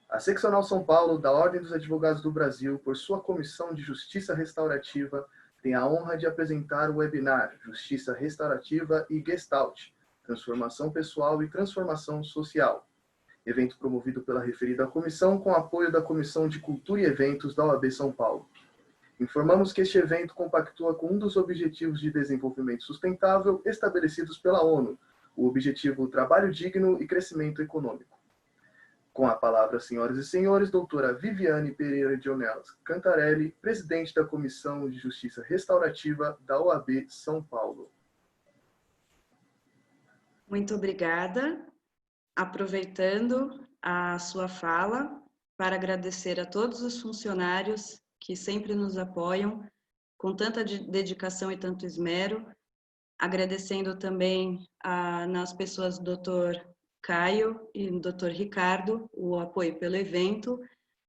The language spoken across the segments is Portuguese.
A Seccional São Paulo da Ordem dos Advogados do Brasil, por sua Comissão de Justiça Restaurativa, tem a honra de apresentar o webinar Justiça Restaurativa e Gestalt, Transformação Pessoal e Transformação Social, evento promovido pela referida comissão com apoio da Comissão de Cultura e Eventos da OAB São Paulo. Informamos que este evento compactua com um dos Objetivos de Desenvolvimento Sustentável estabelecidos pela ONU, o objetivo Trabalho Digno e Crescimento Econômico. Com a palavra, senhoras e senhores, doutora Viviane Pereira de Ornelas Cantarelli, presidente da Comissão de Justiça Restaurativa da OAB São Paulo. Muito obrigada. Aproveitando a sua fala, para agradecer a todos os funcionários que sempre nos apoiam com tanta dedicação e tanto esmero, agradecendo também nas pessoas do Dr. Caio e do Dr. Ricardo o apoio pelo evento,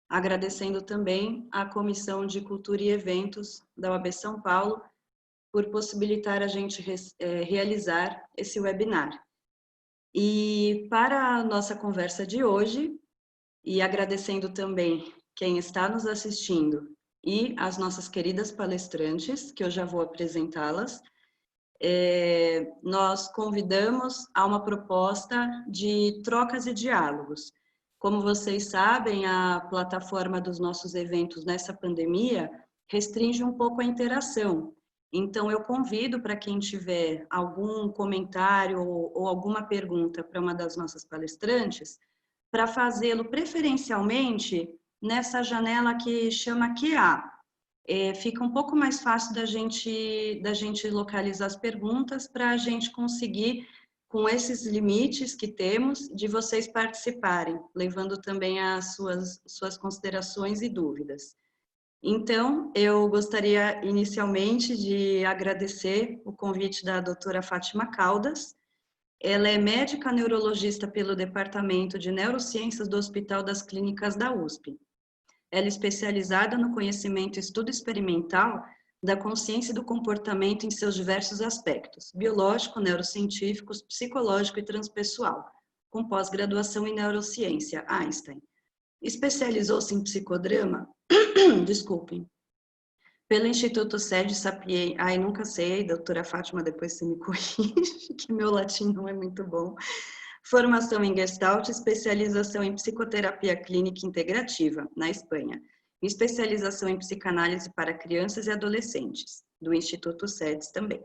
agradecendo também à Comissão de Cultura e Eventos da OAB São Paulo por possibilitar a gente realizar esse webinar. E para a nossa conversa de hoje, e agradecendo também quem está nos assistindo e as nossas queridas palestrantes, que eu já vou apresentá-las, nós convidamos a uma proposta de trocas e diálogos. Como vocês sabem, a plataforma dos nossos eventos nessa pandemia restringe um pouco a interação. Então, eu convido para quem tiver algum comentário ou alguma pergunta para uma das nossas palestrantes, para fazê-lo preferencialmente nessa janela que chama QA. Fica um pouco mais fácil da gente localizar as perguntas para a gente conseguir, com esses limites que temos, de vocês participarem, levando também as suas considerações e dúvidas. Então, eu gostaria inicialmente de agradecer o convite da doutora Fátima Caldas. Ela é médica neurologista pelo Departamento de Neurociências do Hospital das Clínicas da USP. Ela é especializada no conhecimento e estudo experimental da consciência e do comportamento em seus diversos aspectos, biológico, neurocientíficos, psicológico e transpessoal, com pós-graduação em neurociência, Einstein. Especializou-se em psicodrama, desculpem, pelo Instituto Sérgio Sapien, nunca sei, doutora Fátima, depois você me corrige, que meu latim não é muito bom. Formação em Gestalt, especialização em psicoterapia clínica integrativa, na Espanha. Especialização em psicanálise para crianças e adolescentes, do Instituto SEDES também.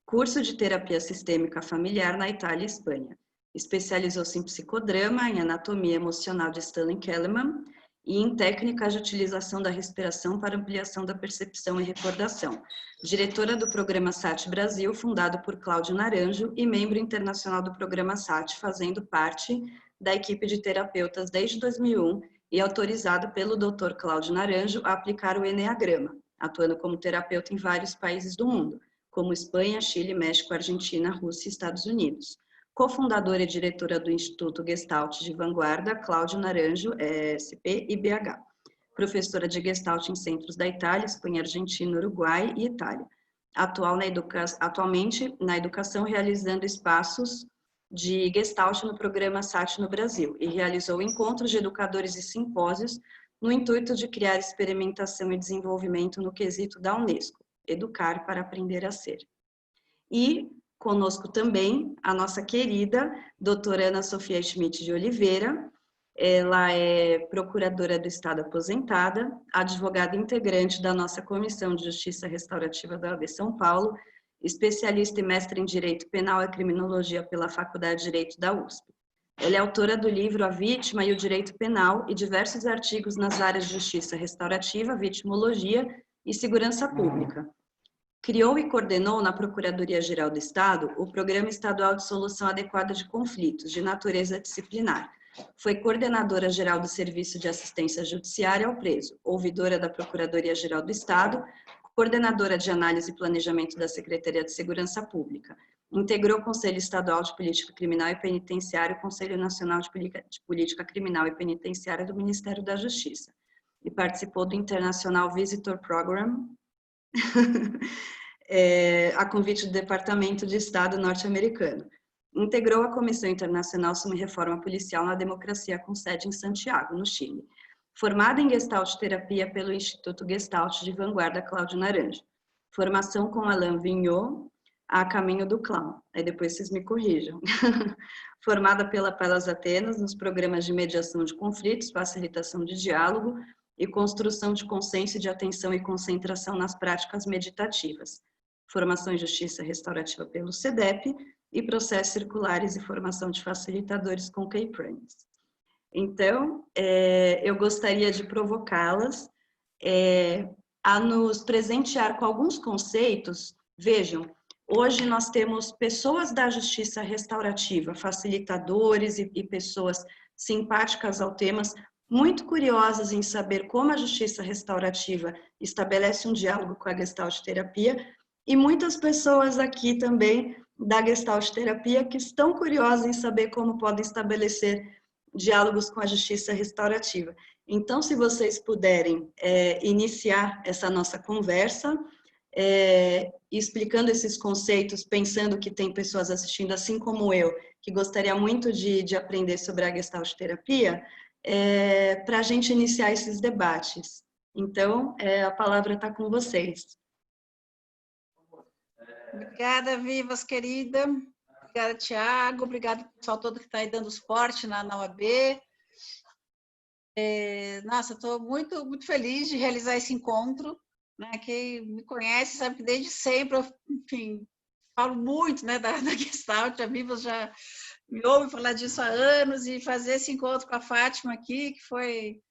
Curso de terapia sistêmica familiar na Itália e Espanha. Especializou-se em psicodrama, em anatomia emocional de Stanley Kellerman e em técnicas de utilização da respiração para ampliação da percepção e recordação. Diretora do Programa SAT Brasil, fundado por Cláudio Naranjo e membro internacional do Programa SAT, fazendo parte da equipe de terapeutas desde 2001 e autorizado pelo Dr. Cláudio Naranjo a aplicar o Eneagrama, atuando como terapeuta em vários países do mundo, como Espanha, Chile, México, Argentina, Rússia e Estados Unidos. Cofundadora e diretora do Instituto Gestalt de Vanguarda, Cláudio Naranjo, SP e BH. Professora de Gestalt em centros da Itália, Espanha, Argentina, Uruguai e Itália. Atualmente na educação, realizando espaços de Gestalt no programa SAT no Brasil e realizou encontros de educadores e simpósios no intuito de criar experimentação e desenvolvimento no quesito da Unesco, educar para aprender a ser. E conosco também a nossa querida doutora Ana Sofia Schmidt de Oliveira. Ela é procuradora do Estado aposentada, advogada integrante da nossa Comissão de Justiça Restaurativa da OAB São Paulo, especialista e mestre em Direito Penal e Criminologia pela Faculdade de Direito da USP. Ela é autora do livro A Vítima e o Direito Penal e diversos artigos nas áreas de Justiça Restaurativa, Vitimologia e Segurança Pública. Criou e coordenou na Procuradoria-Geral do Estado o Programa Estadual de Solução Adequada de Conflitos, de natureza disciplinar. Foi coordenadora-geral do Serviço de Assistência Judiciária ao Preso, ouvidora da Procuradoria-Geral do Estado, coordenadora de Análise e Planejamento da Secretaria de Segurança Pública. Integrou o Conselho Estadual de Política Criminal e Penitenciária e o Conselho Nacional de Política Criminal e Penitenciária do Ministério da Justiça. E participou do International Visitor Program, a convite do Departamento de Estado norte-americano. integrou a Comissão Internacional sobre Reforma Policial na Democracia, com sede em Santiago, no Chile. Formada em Gestalt Terapia pelo Instituto Gestalt de Vanguarda Cláudio Naranjo. Formação com Alain Vigneault, a caminho do clown. Aí depois vocês me corrijam. Formada pela Palas Atenas nos programas de mediação de conflitos, facilitação de diálogo e construção de consenso de atenção e concentração nas práticas meditativas. Formação em Justiça Restaurativa pelo CEDEP e processos circulares e formação de facilitadores com K-Pranes. Então, eu gostaria de provocá-las a nos presentear com alguns conceitos. Vejam, hoje nós temos pessoas da justiça restaurativa, facilitadores e pessoas simpáticas ao tema, muito curiosas em saber como a justiça restaurativa estabelece um diálogo com a Gestalt terapia, e muitas pessoas aqui também da Gestalt terapia que estão curiosas em saber como podem estabelecer diálogos com a justiça restaurativa. Então, se vocês puderem iniciar essa nossa conversa, explicando esses conceitos, pensando que tem pessoas assistindo, assim como eu, que gostaria muito de aprender sobre a Gestalt terapia, para a gente iniciar esses debates. Então, a palavra está com vocês. Obrigada, Vivas, querida. Obrigada, Tiago. Obrigada, pessoal todo que está aí dando suporte na UAB. Nossa, estou muito, muito feliz de realizar esse encontro. Né? Quem me conhece sabe que desde sempre eu, enfim, falo muito, né, da Gestalt. A Vivas já me ouve falar disso há anos, e fazer esse encontro com a Fátima aqui, que foi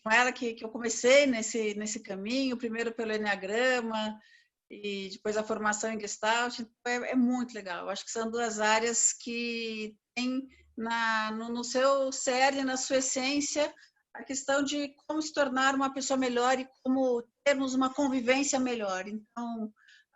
com ela que eu comecei nesse caminho, primeiro pelo Enneagrama, e depois a formação em Gestalt, então é muito legal. Eu acho que são duas áreas que têm no seu cerne, na sua essência, a questão de como se tornar uma pessoa melhor e como termos uma convivência melhor. Então,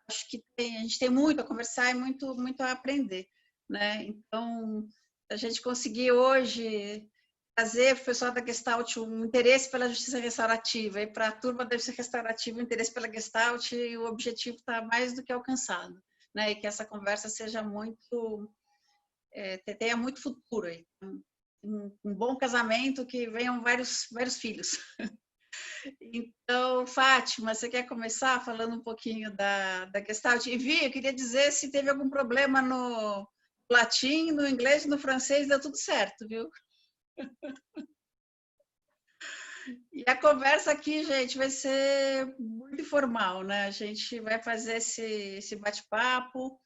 acho que a gente tem muito a conversar e muito, muito a aprender. Né? Então, a gente conseguir hoje trazer para o pessoal da Gestalt um interesse pela justiça restaurativa, e para a turma da justiça restaurativa um interesse pela Gestalt, e o objetivo está mais do que alcançado, né? E que essa conversa seja muito, tenha muito futuro, aí. Um bom casamento, que venham vários filhos. Então, Fátima, você quer começar falando um pouquinho da Gestalt? E Vi, eu queria dizer, se teve algum problema no latim, no inglês, no francês, deu tudo certo, viu? E a conversa aqui, gente, vai ser muito informal, né? A gente vai fazer esse bate-papo,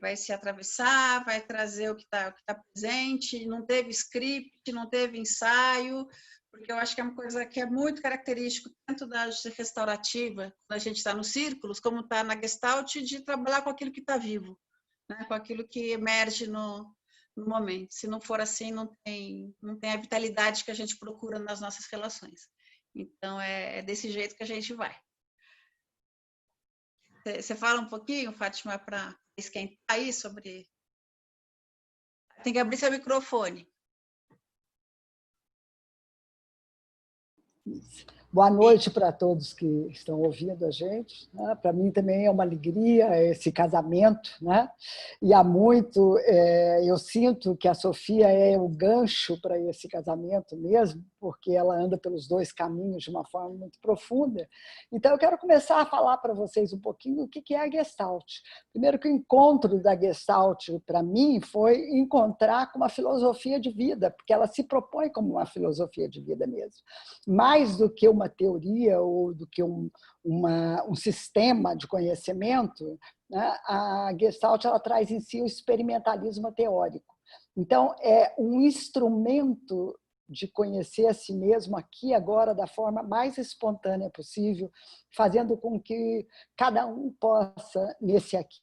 vai se atravessar, vai trazer o que tá presente. Não teve script, não teve ensaio, porque eu acho que é uma coisa que é muito característico tanto da justiça restaurativa, quando a gente está nos círculos, como está na Gestalt, de trabalhar com aquilo que está vivo, né? Com aquilo que emerge no momento. Se não for assim, não tem a vitalidade que a gente procura nas nossas relações. Então, é desse jeito que a gente vai. Você fala um pouquinho, Fátima, para esquentar aí sobre... Tem que abrir seu microfone. Boa noite para todos que estão ouvindo a gente. Né? Para mim também é uma alegria esse casamento, né? E há muito eu sinto que a Sofia é o gancho para esse casamento mesmo, porque ela anda pelos dois caminhos de uma forma muito profunda. Então, eu quero começar a falar para vocês um pouquinho o que é a Gestalt. Primeiro, que o encontro da Gestalt, para mim, foi encontrar com uma filosofia de vida, porque ela se propõe como uma filosofia de vida mesmo. Mais do que uma teoria ou do que um sistema de conhecimento, né? A Gestalt ela traz em si o experimentalismo teórico. Então, é um instrumento de conhecer a si mesmo aqui agora da forma mais espontânea possível, fazendo com que cada um possa, nesse aqui,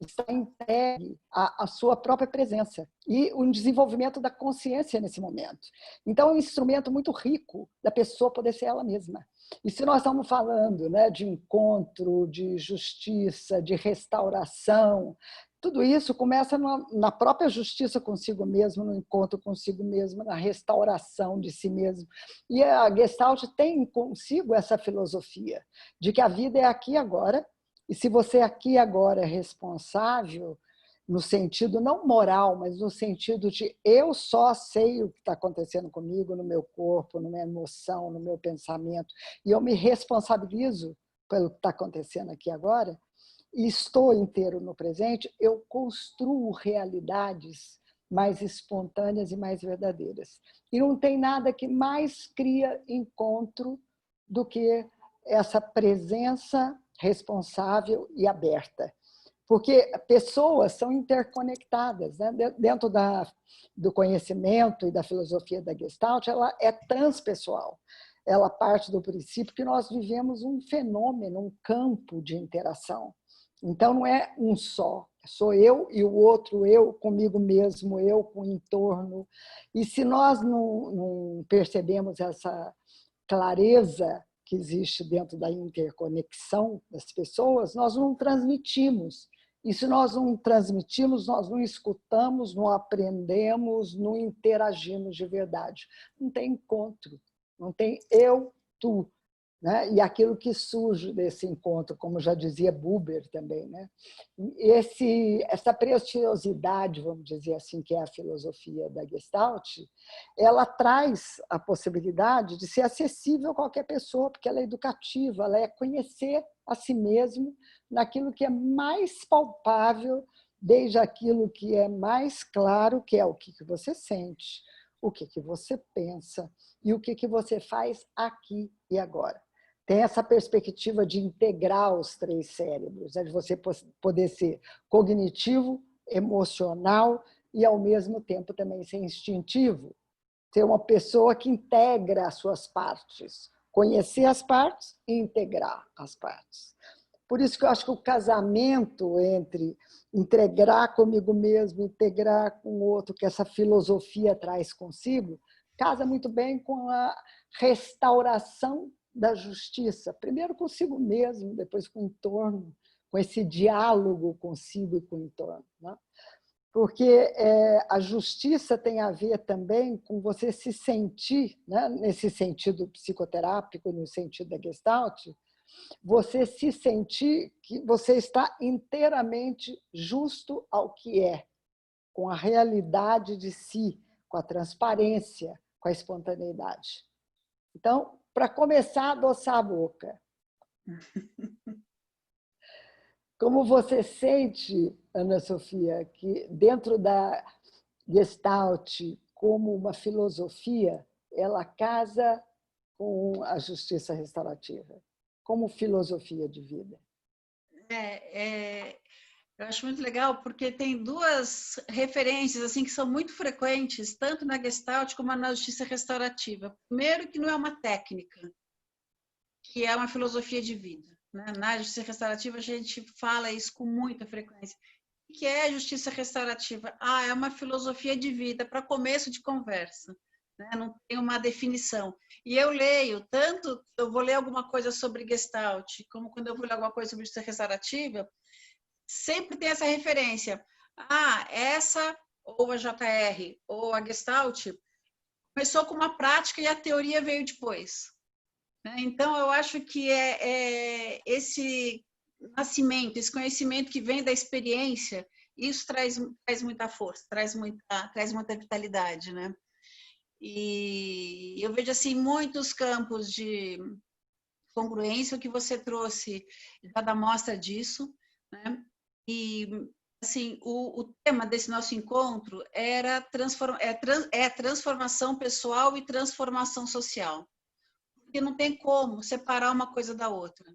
estar entregue à sua própria presença e o desenvolvimento da consciência nesse momento. Então, é um instrumento muito rico da pessoa poder ser ela mesma. E se nós estamos falando, né, de encontro, de justiça, de restauração, tudo isso começa na própria justiça consigo mesmo, no encontro consigo mesmo, na restauração de si mesmo. E a Gestalt tem consigo essa filosofia de que a vida é aqui e agora, E se você aqui agora é responsável, no sentido não moral, mas no sentido de eu só sei o que está acontecendo comigo, no meu corpo, na minha emoção, no meu pensamento, e eu me responsabilizo pelo que está acontecendo aqui agora, e estou inteiro no presente, eu construo realidades mais espontâneas e mais verdadeiras. E não tem nada que mais cria encontro do que essa presença responsável e aberta. Porque pessoas são interconectadas, né? Dentro do conhecimento e da filosofia da Gestalt, ela é transpessoal. Ela parte do princípio que nós vivemos um fenômeno, um campo de interação. Então, não é um só, sou eu e o outro eu, comigo mesmo, eu com o entorno. E se nós não percebemos essa clareza que existe dentro da interconexão das pessoas, nós não transmitimos. E se nós não transmitimos, nós não escutamos, não aprendemos, não interagimos de verdade. Não tem encontro, não tem eu, tu. Né? E aquilo que surge desse encontro, como já dizia Buber também. Né? Essa preciosidade, vamos dizer assim, que é a filosofia da Gestalt, ela traz a possibilidade de ser acessível a qualquer pessoa, porque ela é educativa, ela é conhecer a si mesmo naquilo que é mais palpável, desde aquilo que é mais claro, que é o que você sente, o que você pensa e o que você faz aqui e agora. Tem essa perspectiva de integrar os três cérebros, né? De você poder ser cognitivo, emocional e, ao mesmo tempo, também ser instintivo. Ser uma pessoa que integra as suas partes, conhecer as partes e integrar as partes. Por isso que eu acho que o casamento entre integrar comigo mesmo, integrar com o outro, que essa filosofia traz consigo, casa muito bem com a restauração da justiça, primeiro consigo mesmo, depois com o entorno, com esse diálogo consigo e com o entorno. Né? Porque a justiça tem a ver também com você se sentir, né? Nesse sentido psicoterápico, no sentido da Gestalt, você se sentir que você está inteiramente justo ao que é, com a realidade de si, com a transparência, com a espontaneidade. Então, para começar a adoçar a boca. Como você sente, Ana Sofia, que dentro da Gestalt, como uma filosofia, ela casa com a justiça restaurativa, como filosofia de vida? Eu acho muito legal porque tem duas referências assim que são muito frequentes, tanto na Gestalt como na justiça restaurativa. Primeiro, que não é uma técnica, que é uma filosofia de vida. Né? Na justiça restaurativa, a gente fala isso com muita frequência. O que é a justiça restaurativa? É uma filosofia de vida para começo de conversa. Né? Não tem uma definição. E eu leio, tanto eu vou ler alguma coisa sobre Gestalt, como quando eu vou ler alguma coisa sobre justiça restaurativa, sempre tem essa referência. Essa, ou a JR, ou a Gestalt, começou com uma prática e a teoria veio depois. Então, eu acho que esse nascimento, esse conhecimento que vem da experiência, isso traz muita força, traz muita vitalidade. Né? E eu vejo assim, muitos campos de congruência, o que você trouxe já dá mostra disso. Né? E assim, o tema desse nosso encontro era transformação pessoal e transformação social. Porque não tem como separar uma coisa da outra.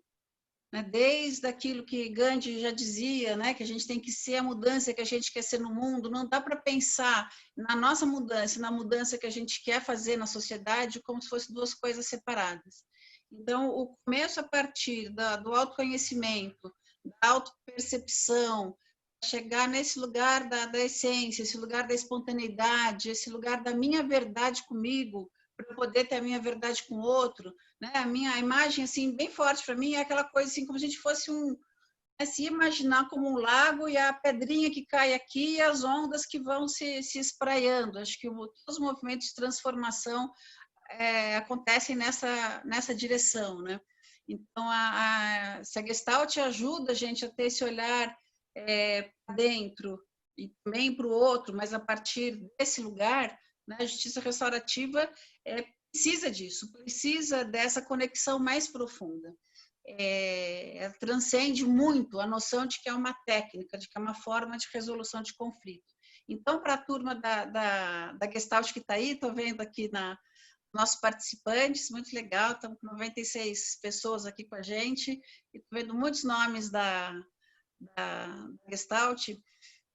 Né? Desde aquilo que Gandhi já dizia, né? Que a gente tem que ser a mudança que a gente quer ser no mundo, não dá para pensar na nossa mudança, na mudança que a gente quer fazer na sociedade, como se fossem duas coisas separadas. Então, o começo a partir do autoconhecimento, da autopercepção, chegar nesse lugar da essência, esse lugar da espontaneidade, esse lugar da minha verdade comigo, para poder ter a minha verdade com o outro. Né? A imagem assim, bem forte para mim é aquela coisa assim, como se a gente fosse se imaginar como um lago e a pedrinha que cai aqui e as ondas que vão se espraiando. Acho que todos os movimentos de transformação acontecem nessa direção. Né? Então, se a Gestalt ajuda a gente a ter esse olhar para dentro e também para o outro, mas a partir desse lugar, né, a justiça restaurativa precisa disso, precisa dessa conexão mais profunda. Ela transcende muito a noção de que é uma técnica, de que é uma forma de resolução de conflito. Então, para a turma da Gestalt que está aí, estou vendo aqui nossos participantes, muito legal, estamos com 96 pessoas aqui com a gente, e estou vendo muitos nomes da Gestalt,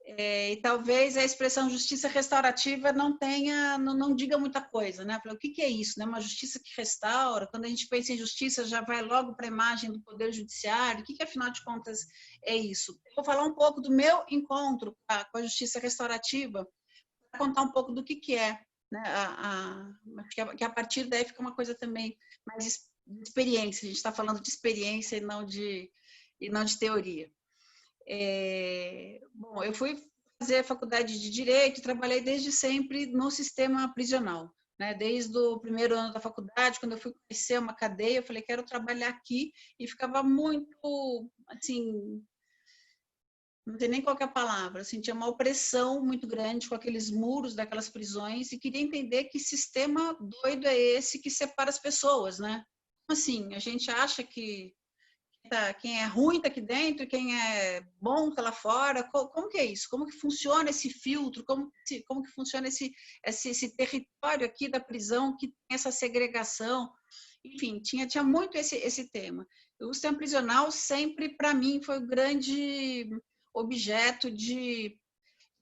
e talvez a expressão justiça restaurativa não diga muita coisa, né? O que é isso, né? Uma justiça que restaura? Quando a gente pensa em justiça, já vai logo para a imagem do poder judiciário. O que afinal de contas é isso? Eu vou falar um pouco do meu encontro com a justiça restaurativa, para contar um pouco do que é, né? Que a partir daí fica uma coisa também mais de experiência. A gente está falando de experiência e não de teoria. Bom, eu fui fazer a faculdade de Direito e trabalhei desde sempre no sistema prisional, né? Desde o primeiro ano da faculdade, quando eu fui conhecer uma cadeia, eu falei, quero trabalhar aqui, e ficava muito, assim, não tem nem qualquer palavra, assim, tinha uma opressão muito grande com aqueles muros daquelas prisões, e queria entender que sistema doido é esse que separa as pessoas, né? Assim, a gente acha que quem é ruim está aqui dentro, quem é bom está lá fora. Como que é isso? Como que funciona esse filtro? Como que funciona esse território aqui da prisão que tem essa segregação? Enfim, tinha muito esse tema. O sistema prisional sempre, para mim, foi o grande objeto de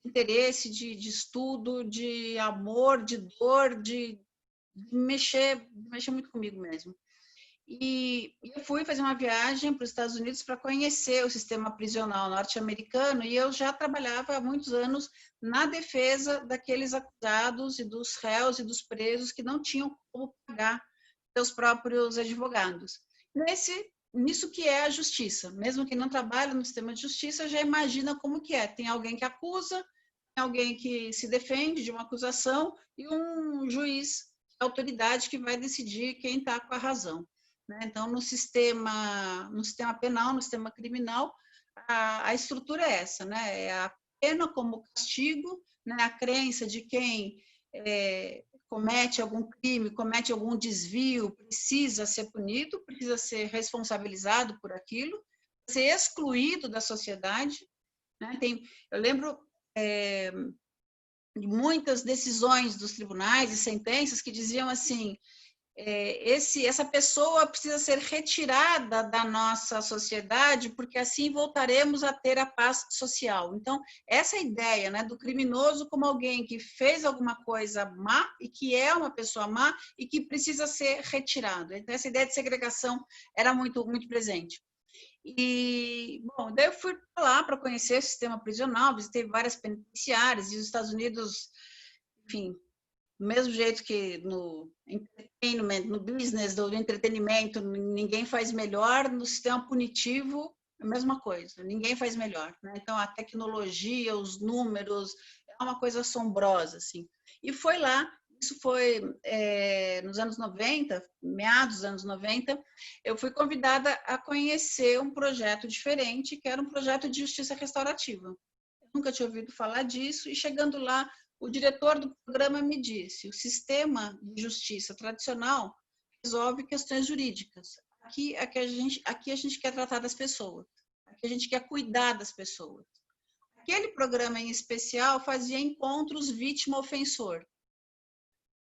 interesse, de estudo, de amor, de dor, de mexer muito comigo mesmo. E eu fui fazer uma viagem para os Estados Unidos para conhecer o sistema prisional norte-americano, e eu já trabalhava há muitos anos na defesa daqueles acusados e dos réus e dos presos que não tinham como pagar seus próprios advogados. Nisso que é a justiça. Mesmo quem não trabalha no sistema de justiça já imagina como que é. Tem alguém que acusa, tem alguém que se defende de uma acusação e um juiz, autoridade que vai decidir quem está com a razão. Então, no sistema penal, no sistema criminal, a estrutura é essa, né? É a pena como castigo, né? A crença de quem comete algum crime, comete algum desvio, precisa ser punido, precisa ser responsabilizado por aquilo, ser excluído da sociedade, né? Eu lembro de muitas decisões dos tribunais e sentenças que diziam assim: essa pessoa precisa ser retirada da nossa sociedade, porque assim voltaremos a ter a paz social. Então, essa ideia, né, do criminoso como alguém que fez alguma coisa má e que é uma pessoa má e que precisa ser retirado. Então, essa ideia de segregação era muito, muito presente. E, bom, daí eu fui lá para conhecer o sistema prisional, visitei várias penitenciárias, e os Estados Unidos, enfim, do mesmo jeito que no entertainment, no business do entretenimento, ninguém faz melhor, no sistema punitivo, a mesma coisa, ninguém faz melhor, né? Então, a tecnologia, os números, é uma coisa assombrosa, assim. E foi lá, isso foi nos anos 90, meados dos anos 90, eu fui convidada a conhecer um projeto diferente, que era um projeto de justiça restaurativa. Eu nunca tinha ouvido falar disso, e chegando lá, o diretor do programa me disse: o sistema de justiça tradicional resolve questões jurídicas. Aqui a gente quer tratar das pessoas, aqui a gente quer cuidar das pessoas. Aquele programa em especial fazia encontros vítima-ofensor.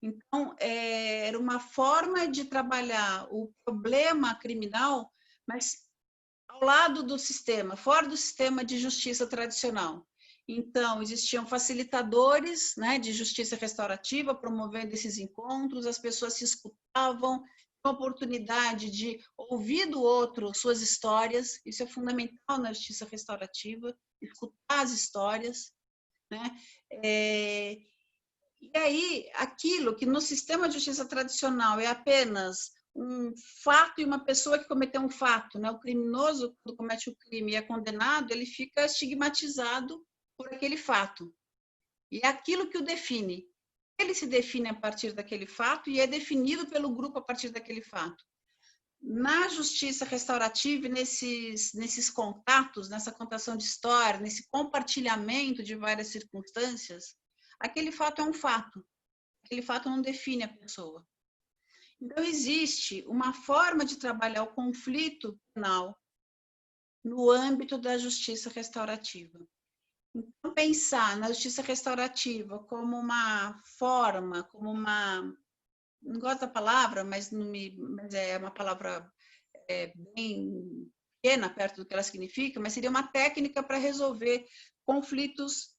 Então, era uma forma de trabalhar o problema criminal, mas ao lado do sistema, fora do sistema de justiça tradicional. Então, existiam facilitadores, né, de justiça restaurativa promovendo esses encontros, as pessoas se escutavam, a oportunidade de ouvir do outro suas histórias, isso é fundamental na justiça restaurativa, escutar as histórias, né? E aí, aquilo que no sistema de justiça tradicional é apenas um fato e uma pessoa que cometeu um fato, né? O criminoso, quando comete o crime e é condenado, ele fica estigmatizado por aquele fato. E é aquilo que o define. Ele se define a partir daquele fato e é definido pelo grupo a partir daquele fato. na justiça restaurativa, nesses contatos, nessa contação de história, nesse compartilhamento de várias circunstâncias, aquele fato é um fato. Aquele fato não define a pessoa. Então, existe uma forma de trabalhar o conflito penal no âmbito da justiça restaurativa. Então, pensar na justiça restaurativa como uma forma, como uma... Não gosto da palavra, mas é uma palavra bem pequena perto do que ela significa, mas seria uma técnica para resolver conflitos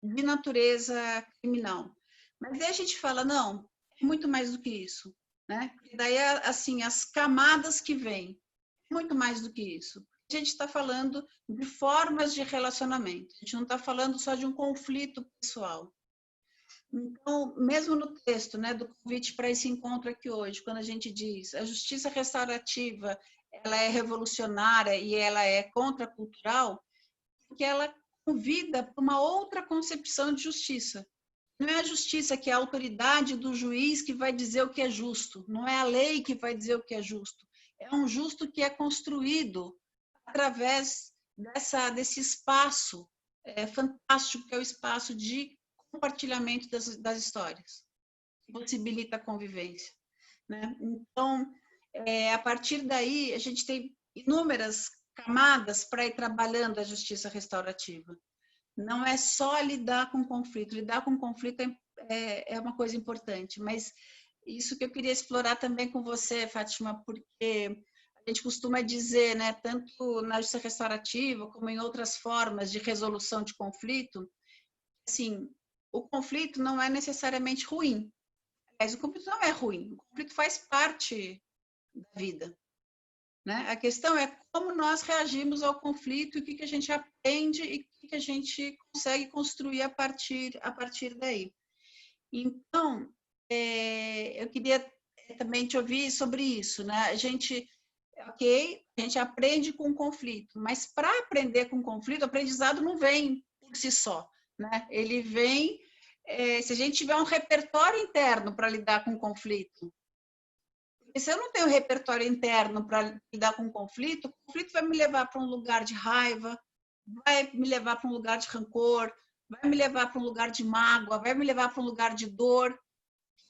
de natureza criminal. Mas aí a gente fala, não, é muito mais do que isso, né? E daí, assim, as camadas que vêm, é muito mais do que isso. A gente está falando de formas de relacionamento, a gente não está falando só de um conflito pessoal. Então, mesmo no texto, né, do convite para esse encontro aqui hoje, quando a gente diz a justiça restaurativa, ela é revolucionária e ela é contracultural, porque ela convida para uma outra concepção de justiça. Não é a justiça que é a autoridade do juiz que vai dizer o que é justo, não é a lei que vai dizer o que é justo, é um justo que é construído através desse espaço fantástico que é o espaço de compartilhamento das histórias, que possibilita a convivência, né? Então, a partir daí, a gente tem inúmeras camadas para ir trabalhando a justiça restaurativa. Não é só lidar com conflito é uma coisa importante, mas isso que eu queria explorar também com você, Fátima, porque a gente costuma dizer, né, tanto na justiça restaurativa como em outras formas de resolução de conflito, assim, o conflito não é necessariamente ruim. Mas o conflito não é ruim, o conflito faz parte da vida, né? A questão é como nós reagimos ao conflito, o que a gente aprende e o que a gente consegue construir a partir daí. Então, eu queria também te ouvir sobre isso, né? A gente aprende com o conflito, mas para aprender com o conflito, o aprendizado não vem por si só, né? Ele vem se a gente tiver um repertório interno para lidar com o conflito. Porque se eu não tenho repertório interno para lidar com o conflito vai me levar para um lugar de raiva, vai me levar para um lugar de rancor, vai me levar para um lugar de mágoa, vai me levar para um lugar de dor.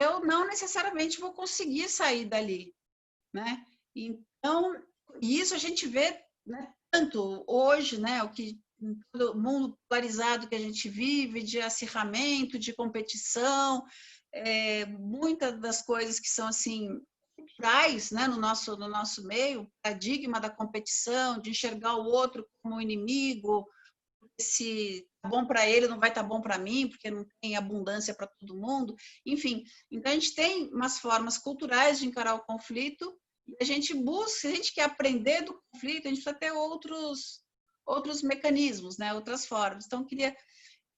Eu não necessariamente vou conseguir sair dali, né? Então, isso a gente vê, né, tanto hoje, né, o que todo mundo polarizado que a gente vive, de acirramento, de competição, muitas das coisas que são assim culturais, né, no nosso meio, paradigma da competição, de enxergar o outro como inimigo, se tá bom para ele não vai estar bom para mim, porque não tem abundância para todo mundo, enfim. Então a gente tem umas formas culturais de encarar o conflito e a gente busca, se a gente quer aprender do conflito, a gente precisa ter outros mecanismos, né? Outras formas. Então, eu queria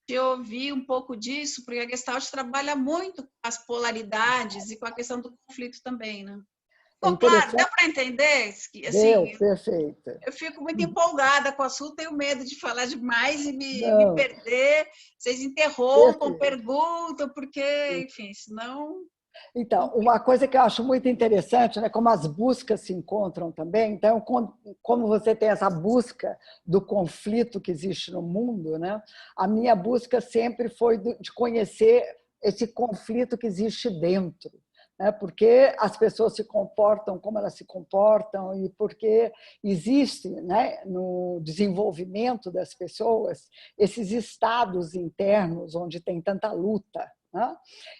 te ouvir um pouco disso, porque a Gestalt trabalha muito com as polaridades e com a questão do conflito também, né? Bom, claro, deu para entender? Assim, perfeito. Eu fico muito empolgada com o assunto, tenho medo de falar demais e me perder. Vocês interrompam, perguntam, porque, enfim, senão... Então, uma coisa que eu acho muito interessante, né, como as buscas se encontram também, então, como você tem essa busca do conflito que existe no mundo, né, a minha busca sempre foi de conhecer esse conflito que existe dentro, né, porque as pessoas se comportam como elas se comportam e porque existe, né, no desenvolvimento das pessoas esses estados internos onde tem tanta luta.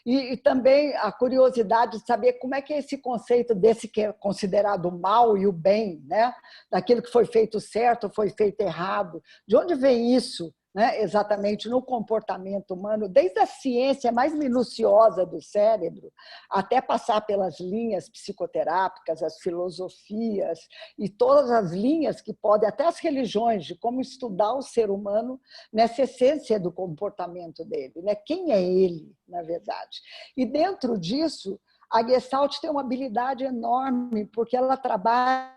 E também a curiosidade de saber como é que é esse conceito desse que é considerado o mal e o bem, né? Daquilo que foi feito certo, foi feito errado. De onde vem isso, né? Exatamente no comportamento humano, desde a ciência mais minuciosa do cérebro, até passar pelas linhas psicoterápicas, as filosofias e todas as linhas que podem, até as religiões, de como estudar o ser humano nessa essência do comportamento dele, né? Quem é ele, na verdade. E dentro disso, a Gestalt tem uma habilidade enorme, porque ela trabalha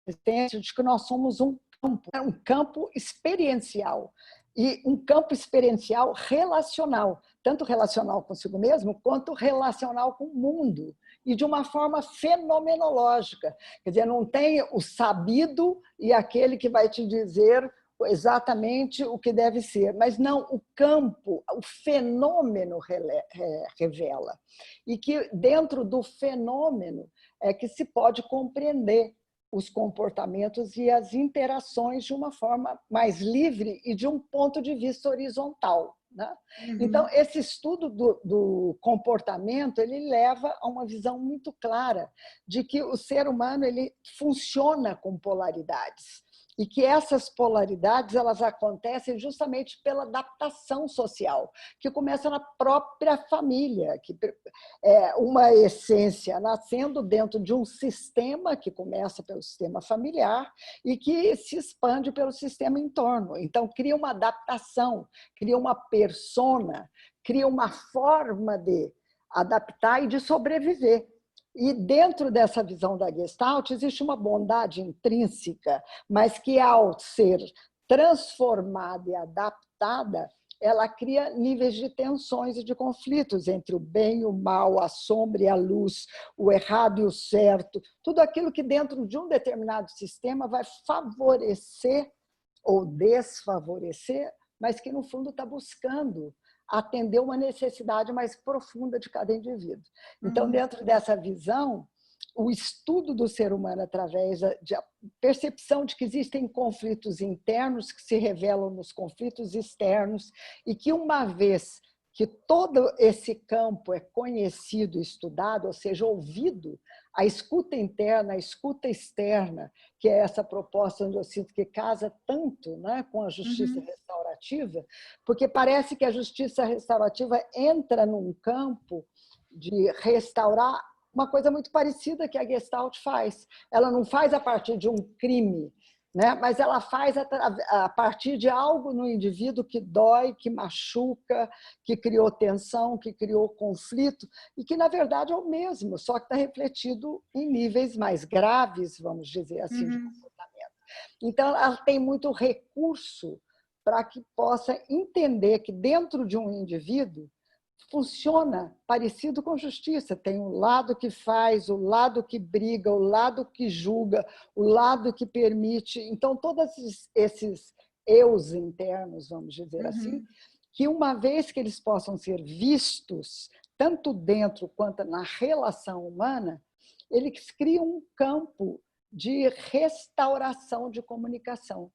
de que nós somos um campo experiencial, e um campo experiencial relacional, tanto relacional consigo mesmo, quanto relacional com o mundo e de uma forma fenomenológica. Quer dizer, não tem o sabido e aquele que vai te dizer exatamente o que deve ser, mas não, o campo, o fenômeno revela. E que dentro do fenômeno é que se pode compreender os comportamentos e as interações de uma forma mais livre e de um ponto de vista horizontal, né? Então, esse estudo do comportamento, ele leva a uma visão muito clara de que o ser humano ele funciona com polaridades e que essas polaridades elas acontecem justamente pela adaptação social, que começa na própria família, que é uma essência nascendo dentro de um sistema que começa pelo sistema familiar e que se expande pelo sistema em torno. Então, cria uma adaptação, cria uma persona, cria uma forma de adaptar e de sobreviver. E dentro dessa visão da Gestalt existe uma bondade intrínseca, mas que ao ser transformada e adaptada, ela cria níveis de tensões e de conflitos entre o bem e o mal, a sombra e a luz, o errado e o certo, tudo aquilo que dentro de um determinado sistema vai favorecer ou desfavorecer, mas que no fundo está buscando atender uma necessidade mais profunda de cada indivíduo. Então, dentro dessa visão, o estudo do ser humano através da percepção de que existem conflitos internos que se revelam nos conflitos externos e que, uma vez que todo esse campo é conhecido, estudado, ou seja, ouvido, a escuta interna, a escuta externa, que é essa proposta onde eu sinto que casa tanto, né, com a justiça restaurativa, porque parece que a justiça restaurativa entra num campo de restaurar uma coisa muito parecida que a Gestalt faz. Ela não faz a partir de um crime, né? Mas ela faz a partir de algo no indivíduo que dói, que machuca, que criou tensão, que criou conflito, e que, na verdade, é o mesmo, só que está refletido em níveis mais graves, vamos dizer assim, de comportamento. Então, ela tem muito recurso para que possa entender que, dentro de um indivíduo, funciona parecido com justiça. Tem o lado que faz, o lado que briga, o lado que julga, o lado que permite. Então, todos esses eus internos, vamos dizer assim, que uma vez que eles possam ser vistos, tanto dentro quanto na relação humana, eles criam um campo de restauração de comunicação,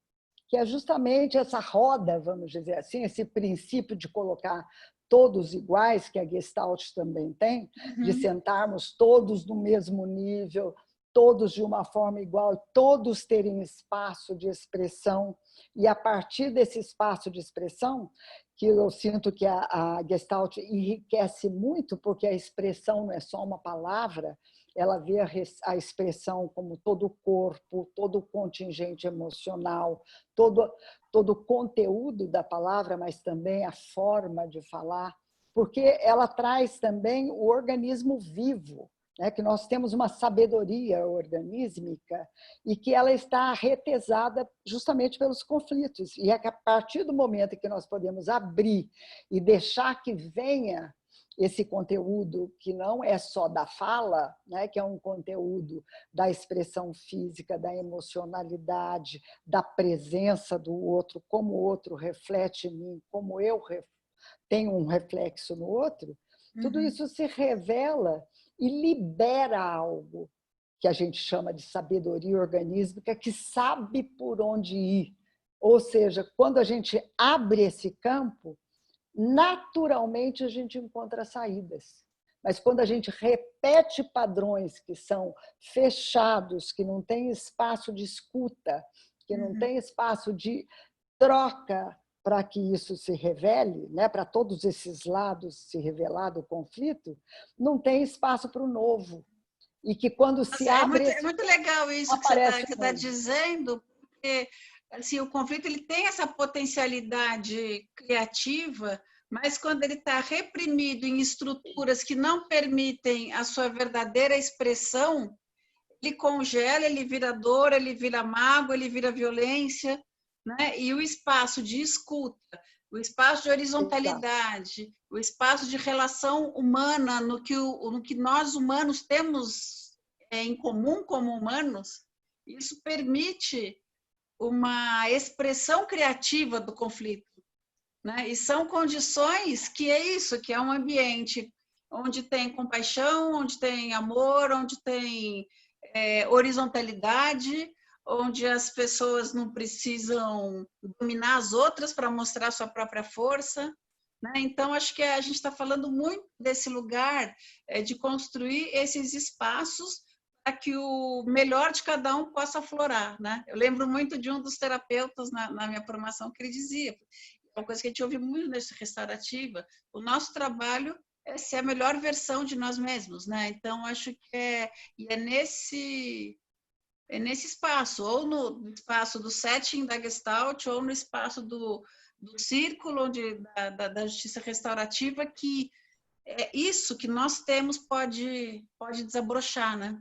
que é justamente essa roda, vamos dizer assim, esse princípio de colocar todos iguais, que a Gestalt também tem, de sentarmos todos no mesmo nível, todos de uma forma igual, todos terem espaço de expressão, e a partir desse espaço de expressão, que eu sinto que a Gestalt enriquece muito, porque a expressão não é só uma palavra, ela vê a expressão como todo o corpo, todo o contingente emocional, todo o conteúdo da palavra, mas também a forma de falar, porque ela traz também o organismo vivo, né? Que nós temos uma sabedoria organísmica e que ela está retesada justamente pelos conflitos. E é que a partir do momento em que nós podemos abrir e deixar que venha esse conteúdo que não é só da fala, né, que é um conteúdo da expressão física, da emocionalidade, da presença do outro, como o outro reflete em mim, como eu tenho um reflexo no outro, tudo isso se revela e libera algo que a gente chama de sabedoria organísmica, que sabe por onde ir. Ou seja, quando a gente abre esse campo, naturalmente a gente encontra saídas. Mas quando a gente repete padrões que são fechados, que não tem espaço de escuta, que não tem espaço de troca para que isso se revele, né, para todos esses lados se revelar do conflito, não tem espaço para o novo. E que quando se abre... É muito legal isso que você está dizendo, porque assim, o conflito ele tem essa potencialidade criativa, mas quando ele está reprimido em estruturas que não permitem a sua verdadeira expressão, ele congela, ele vira dor, ele vira mágoa, ele vira violência, né? E o espaço de escuta o espaço de horizontalidade, o espaço de relação humana, no que nós humanos temos em comum como humanos, isso permite uma expressão criativa do conflito, né? E são condições que é isso, que é um ambiente onde tem compaixão, onde tem amor, onde tem horizontalidade, onde as pessoas não precisam dominar as outras para mostrar sua própria força, né? Então, acho que a gente está falando muito desse lugar de construir esses espaços para que o melhor de cada um possa aflorar, né? Eu lembro muito de um dos terapeutas na minha formação que ele dizia, uma coisa que a gente ouve muito nessa restaurativa, o nosso trabalho é ser a melhor versão de nós mesmos, né? Então, acho que é nesse espaço, ou no espaço do setting da Gestalt, ou no espaço do círculo da justiça restaurativa, que é isso que nós temos pode desabrochar, né?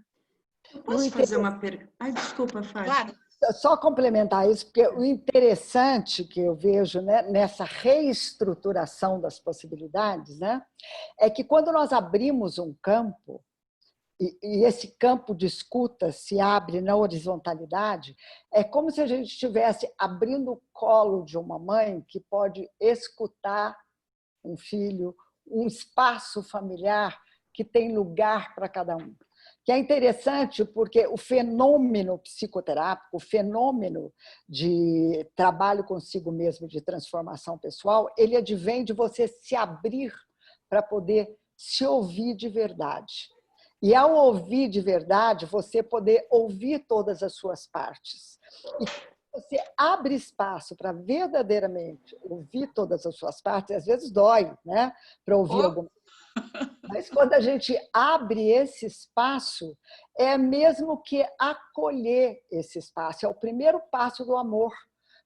Eu posso fazer uma pergunta? Ai, desculpa, Fátima. Claro. Só complementar isso, porque o interessante que eu vejo, né, nessa reestruturação das possibilidades, né, é que quando nós abrimos um campo, e esse campo de escuta se abre na horizontalidade, é como se a gente estivesse abrindo o colo de uma mãe que pode escutar um filho, um espaço familiar que tem lugar para cada um. Que é interessante porque o fenômeno psicoterápico, o fenômeno de trabalho consigo mesmo, de transformação pessoal, ele advém de você se abrir para poder se ouvir de verdade. E ao ouvir de verdade, você poder ouvir todas as suas partes. E você abre espaço para verdadeiramente ouvir todas as suas partes, às vezes dói, né? Para ouvir alguma. Mas quando a gente abre esse espaço, é mesmo que acolher esse espaço. É o primeiro passo do amor.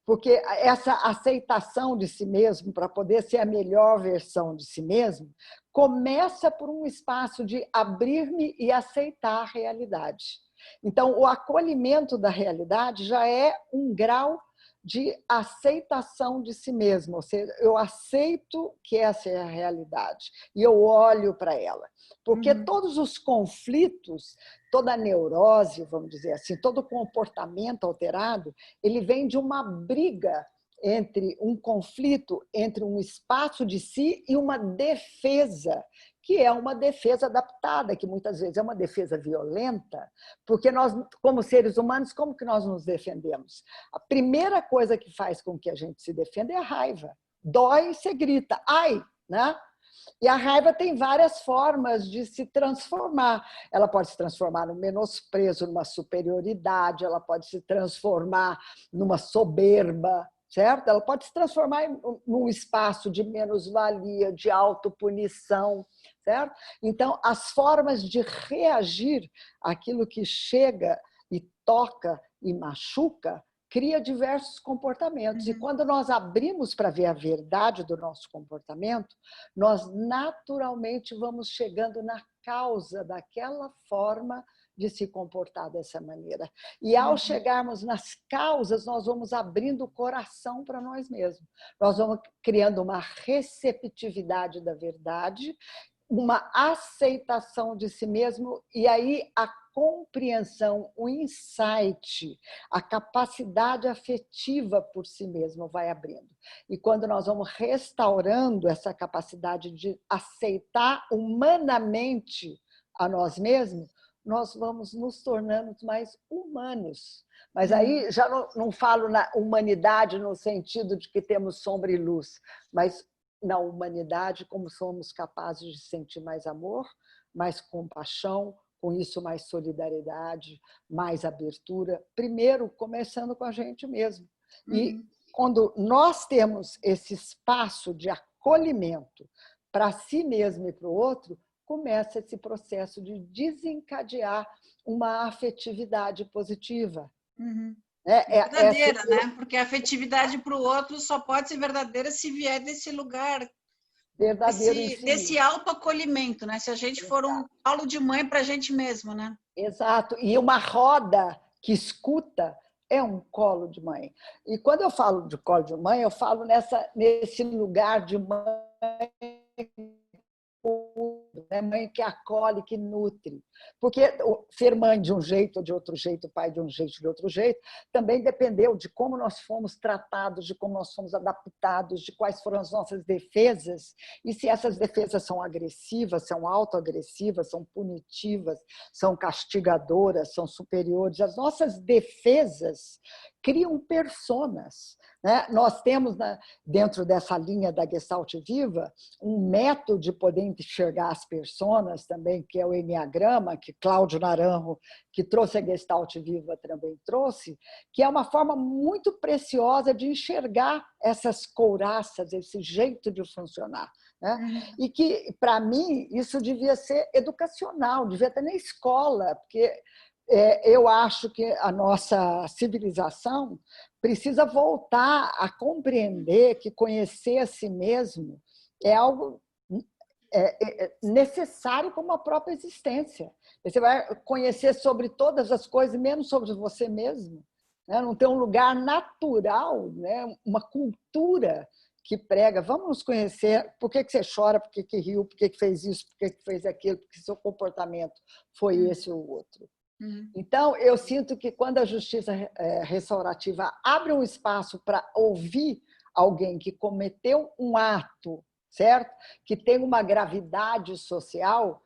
Porque essa aceitação de si mesmo, para poder ser a melhor versão de si mesmo, começa por um espaço de abrir-me e aceitar a realidade. Então, o acolhimento da realidade já é um grau de aceitação de si mesmo, ou seja, eu aceito que essa é a realidade e eu olho para ela. Porque todos os conflitos, toda a neurose, vamos dizer assim, todo o comportamento alterado, ele vem de uma briga entre um conflito, entre um espaço de si e uma defesa, que é uma defesa adaptada, que muitas vezes é uma defesa violenta, porque nós, como seres humanos, como que nós nos defendemos? A primeira coisa que faz com que a gente se defenda é a raiva. Dói, você grita, ai, né? E a raiva tem várias formas de se transformar. Ela pode se transformar num menosprezo, numa superioridade, ela pode se transformar numa soberba, certo? Ela pode se transformar num espaço de menos-valia, de autopunição, certo? Então, as formas de reagir àquilo que chega e toca e machuca cria diversos comportamentos. E quando nós abrimos para ver a verdade do nosso comportamento, nós naturalmente vamos chegando na causa daquela forma de se comportar dessa maneira. E ao chegarmos nas causas, nós vamos abrindo o coração para nós mesmos. Nós vamos criando uma receptividade da verdade, uma aceitação de si mesmo, e aí a compreensão, o insight, a capacidade afetiva por si mesmo vai abrindo. E quando nós vamos restaurando essa capacidade de aceitar humanamente a nós mesmos, nós vamos nos tornando mais humanos. Mas aí já não falo na humanidade no sentido de que temos sombra e luz, mas na humanidade, como somos capazes de sentir mais amor, mais compaixão, com isso mais solidariedade, mais abertura, primeiro começando com a gente mesmo. E quando nós temos esse espaço de acolhimento para si mesmo e para o outro, começa esse processo de desencadear uma afetividade positiva. Verdadeira, né? Porque a afetividade para o outro só pode ser verdadeira se vier desse lugar, desse autoacolhimento, né? Se a gente for um colo de mãe para a gente mesmo, né? Exato. E uma roda que escuta é um colo de mãe. E quando eu falo de colo de mãe, eu falo nesse lugar de mãe, né? Mãe que acolhe, que nutre. Porque ser mãe de um jeito ou de outro jeito, pai de um jeito ou de outro jeito, também dependeu de como nós fomos tratados, de como nós fomos adaptados, de quais foram as nossas defesas, e se essas defesas são agressivas, são autoagressivas, são punitivas, são castigadoras, são superiores. As nossas defesas criam personas, né? Nós temos, dentro dessa linha da Gestalt Viva, um método de poder enxergar as personas também, que é o Enneagrama, que Cláudio Naranjo, que trouxe a Gestalt Viva, também trouxe, que é uma forma muito preciosa de enxergar essas couraças, esse jeito de funcionar, né? E que, para mim, isso devia ser educacional, devia ter na escola, porque eu acho que a nossa civilização precisa voltar a compreender que conhecer a si mesmo é algo necessário para uma própria existência. Você vai conhecer sobre todas as coisas, menos sobre você mesmo, né? Não tem um lugar natural, né? Uma cultura que prega, vamos nos conhecer, por que você chora, por que riu, por que fez isso, por que fez aquilo, porque seu comportamento foi esse ou outro. Então, eu sinto que quando a justiça restaurativa abre um espaço para ouvir alguém que cometeu um ato, certo? Que tem uma gravidade social,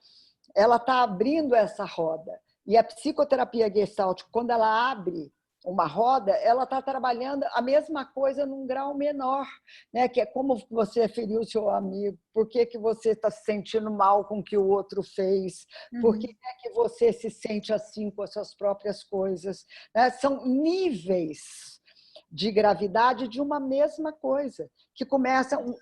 ela está abrindo essa roda. E a psicoterapia Gestalt, quando ela abre uma roda, ela está trabalhando a mesma coisa num grau menor, né? Que é como você feriu o seu amigo, por que você está se sentindo mal com o que o outro fez, por que é que você se sente assim com as suas próprias coisas, né? São níveis de gravidade de uma mesma coisa, que começam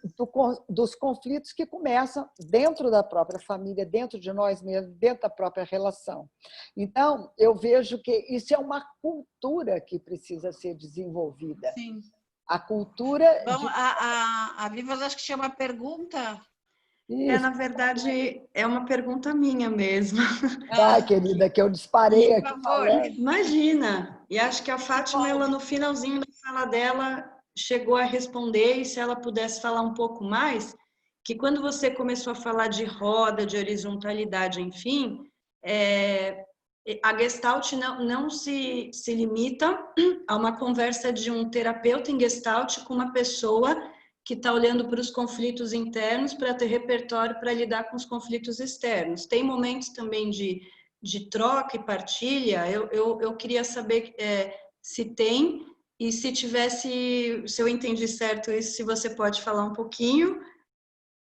dos conflitos que começam dentro da própria família, dentro de nós mesmos, dentro da própria relação. Então, eu vejo que isso é uma cultura que precisa ser desenvolvida. Sim. A cultura... Bom, a Viva, acho que tinha uma pergunta. Na verdade, é uma pergunta minha mesmo. Ai, querida, que eu disparei Por aqui favor. falando. Imagina! E acho que a Fátima, ela no finalzinho da fala dela, chegou a responder, e se ela pudesse falar um pouco mais, que quando você começou a falar de roda, de horizontalidade, enfim, a Gestalt não se limita a uma conversa de um terapeuta em Gestalt com uma pessoa que está olhando para os conflitos internos para ter repertório para lidar com os conflitos externos. Tem momentos também de troca e partilha. Eu queria saber se tem, e se tivesse, se eu entendi certo isso, se você pode falar um pouquinho.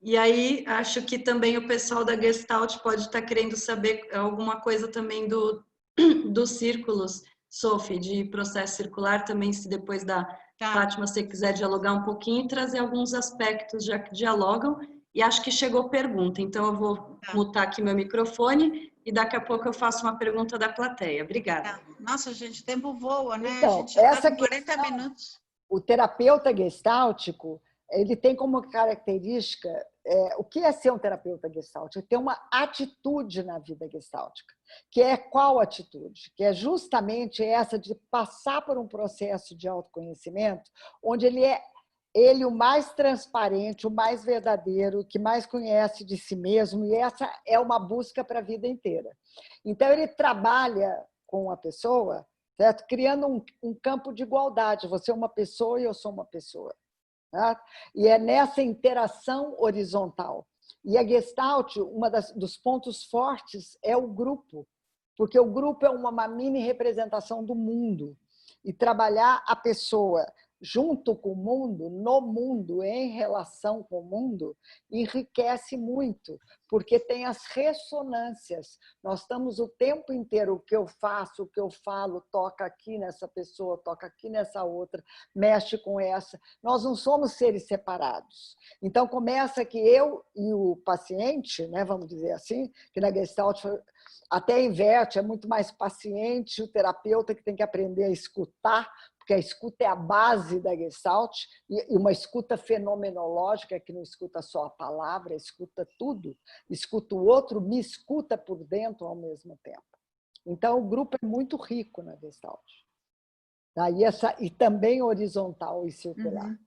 E aí, acho que também o pessoal da Gestalt pode estar querendo saber alguma coisa também dos círculos, Sophie, de processo circular, também, se depois da Fátima, você quiser dialogar um pouquinho e trazer alguns aspectos já que dialogam. E acho que chegou pergunta, então eu vou mutar aqui meu microfone e daqui a pouco eu faço uma pergunta da plateia. Obrigada. Nossa, gente, o tempo voa, né? Então, a gente já está com 40 minutos. O terapeuta gestáltico, ele tem como característica, o que é ser um terapeuta gestáltico? É ter uma atitude na vida gestáltica. Que é qual atitude? Que é justamente essa de passar por um processo de autoconhecimento, onde ele é o mais transparente, o mais verdadeiro, que mais conhece de si mesmo, e essa é uma busca para a vida inteira. Então, ele trabalha com a pessoa, certo? Criando um campo de igualdade. Você é uma pessoa e eu sou uma pessoa. Tá? E é nessa interação horizontal. E a Gestalt, dos pontos fortes é o grupo, porque o grupo é uma mini representação do mundo. E trabalhar a pessoa junto com o mundo, no mundo, em relação com o mundo, enriquece muito, porque tem as ressonâncias. Nós estamos o tempo inteiro, o que eu faço, o que eu falo, toca aqui nessa pessoa, toca aqui nessa outra, mexe com essa. Nós não somos seres separados. Então, começa que eu e o paciente, né, vamos dizer assim, que na Gestalt até inverte, é muito mais paciente, o terapeuta que tem que aprender a escutar, porque a escuta é a base da Gestalt, e uma escuta fenomenológica, que não escuta só a palavra, escuta tudo, escuta o outro, me escuta por dentro ao mesmo tempo. Então, o grupo é muito rico na Gestalt. Tá? E também horizontal e circular.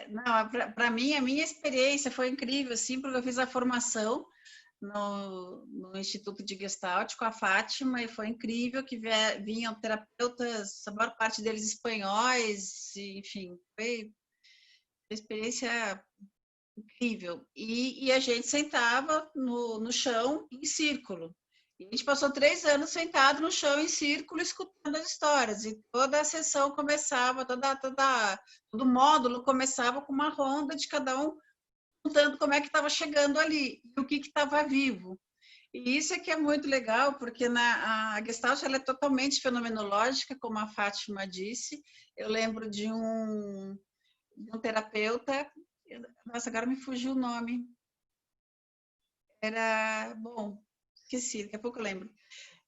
Não, para mim, a minha experiência foi incrível, assim, porque eu fiz a formação no Instituto de Gestalt com a Fátima, e foi incrível que vinham terapeutas, a maior parte deles espanhóis, enfim, foi uma experiência incrível. E a gente sentava no chão em círculo. E a gente passou 3 anos sentado no chão em círculo, escutando as histórias. E toda a sessão começava, todo módulo começava com uma ronda de cada um contando como é que estava chegando ali e o que estava vivo. E isso é que é muito legal, porque a Gestalt ela é totalmente fenomenológica, como a Fátima disse. Eu lembro de um terapeuta, nossa, agora me fugiu o nome. Bom, esqueci, daqui a pouco eu lembro.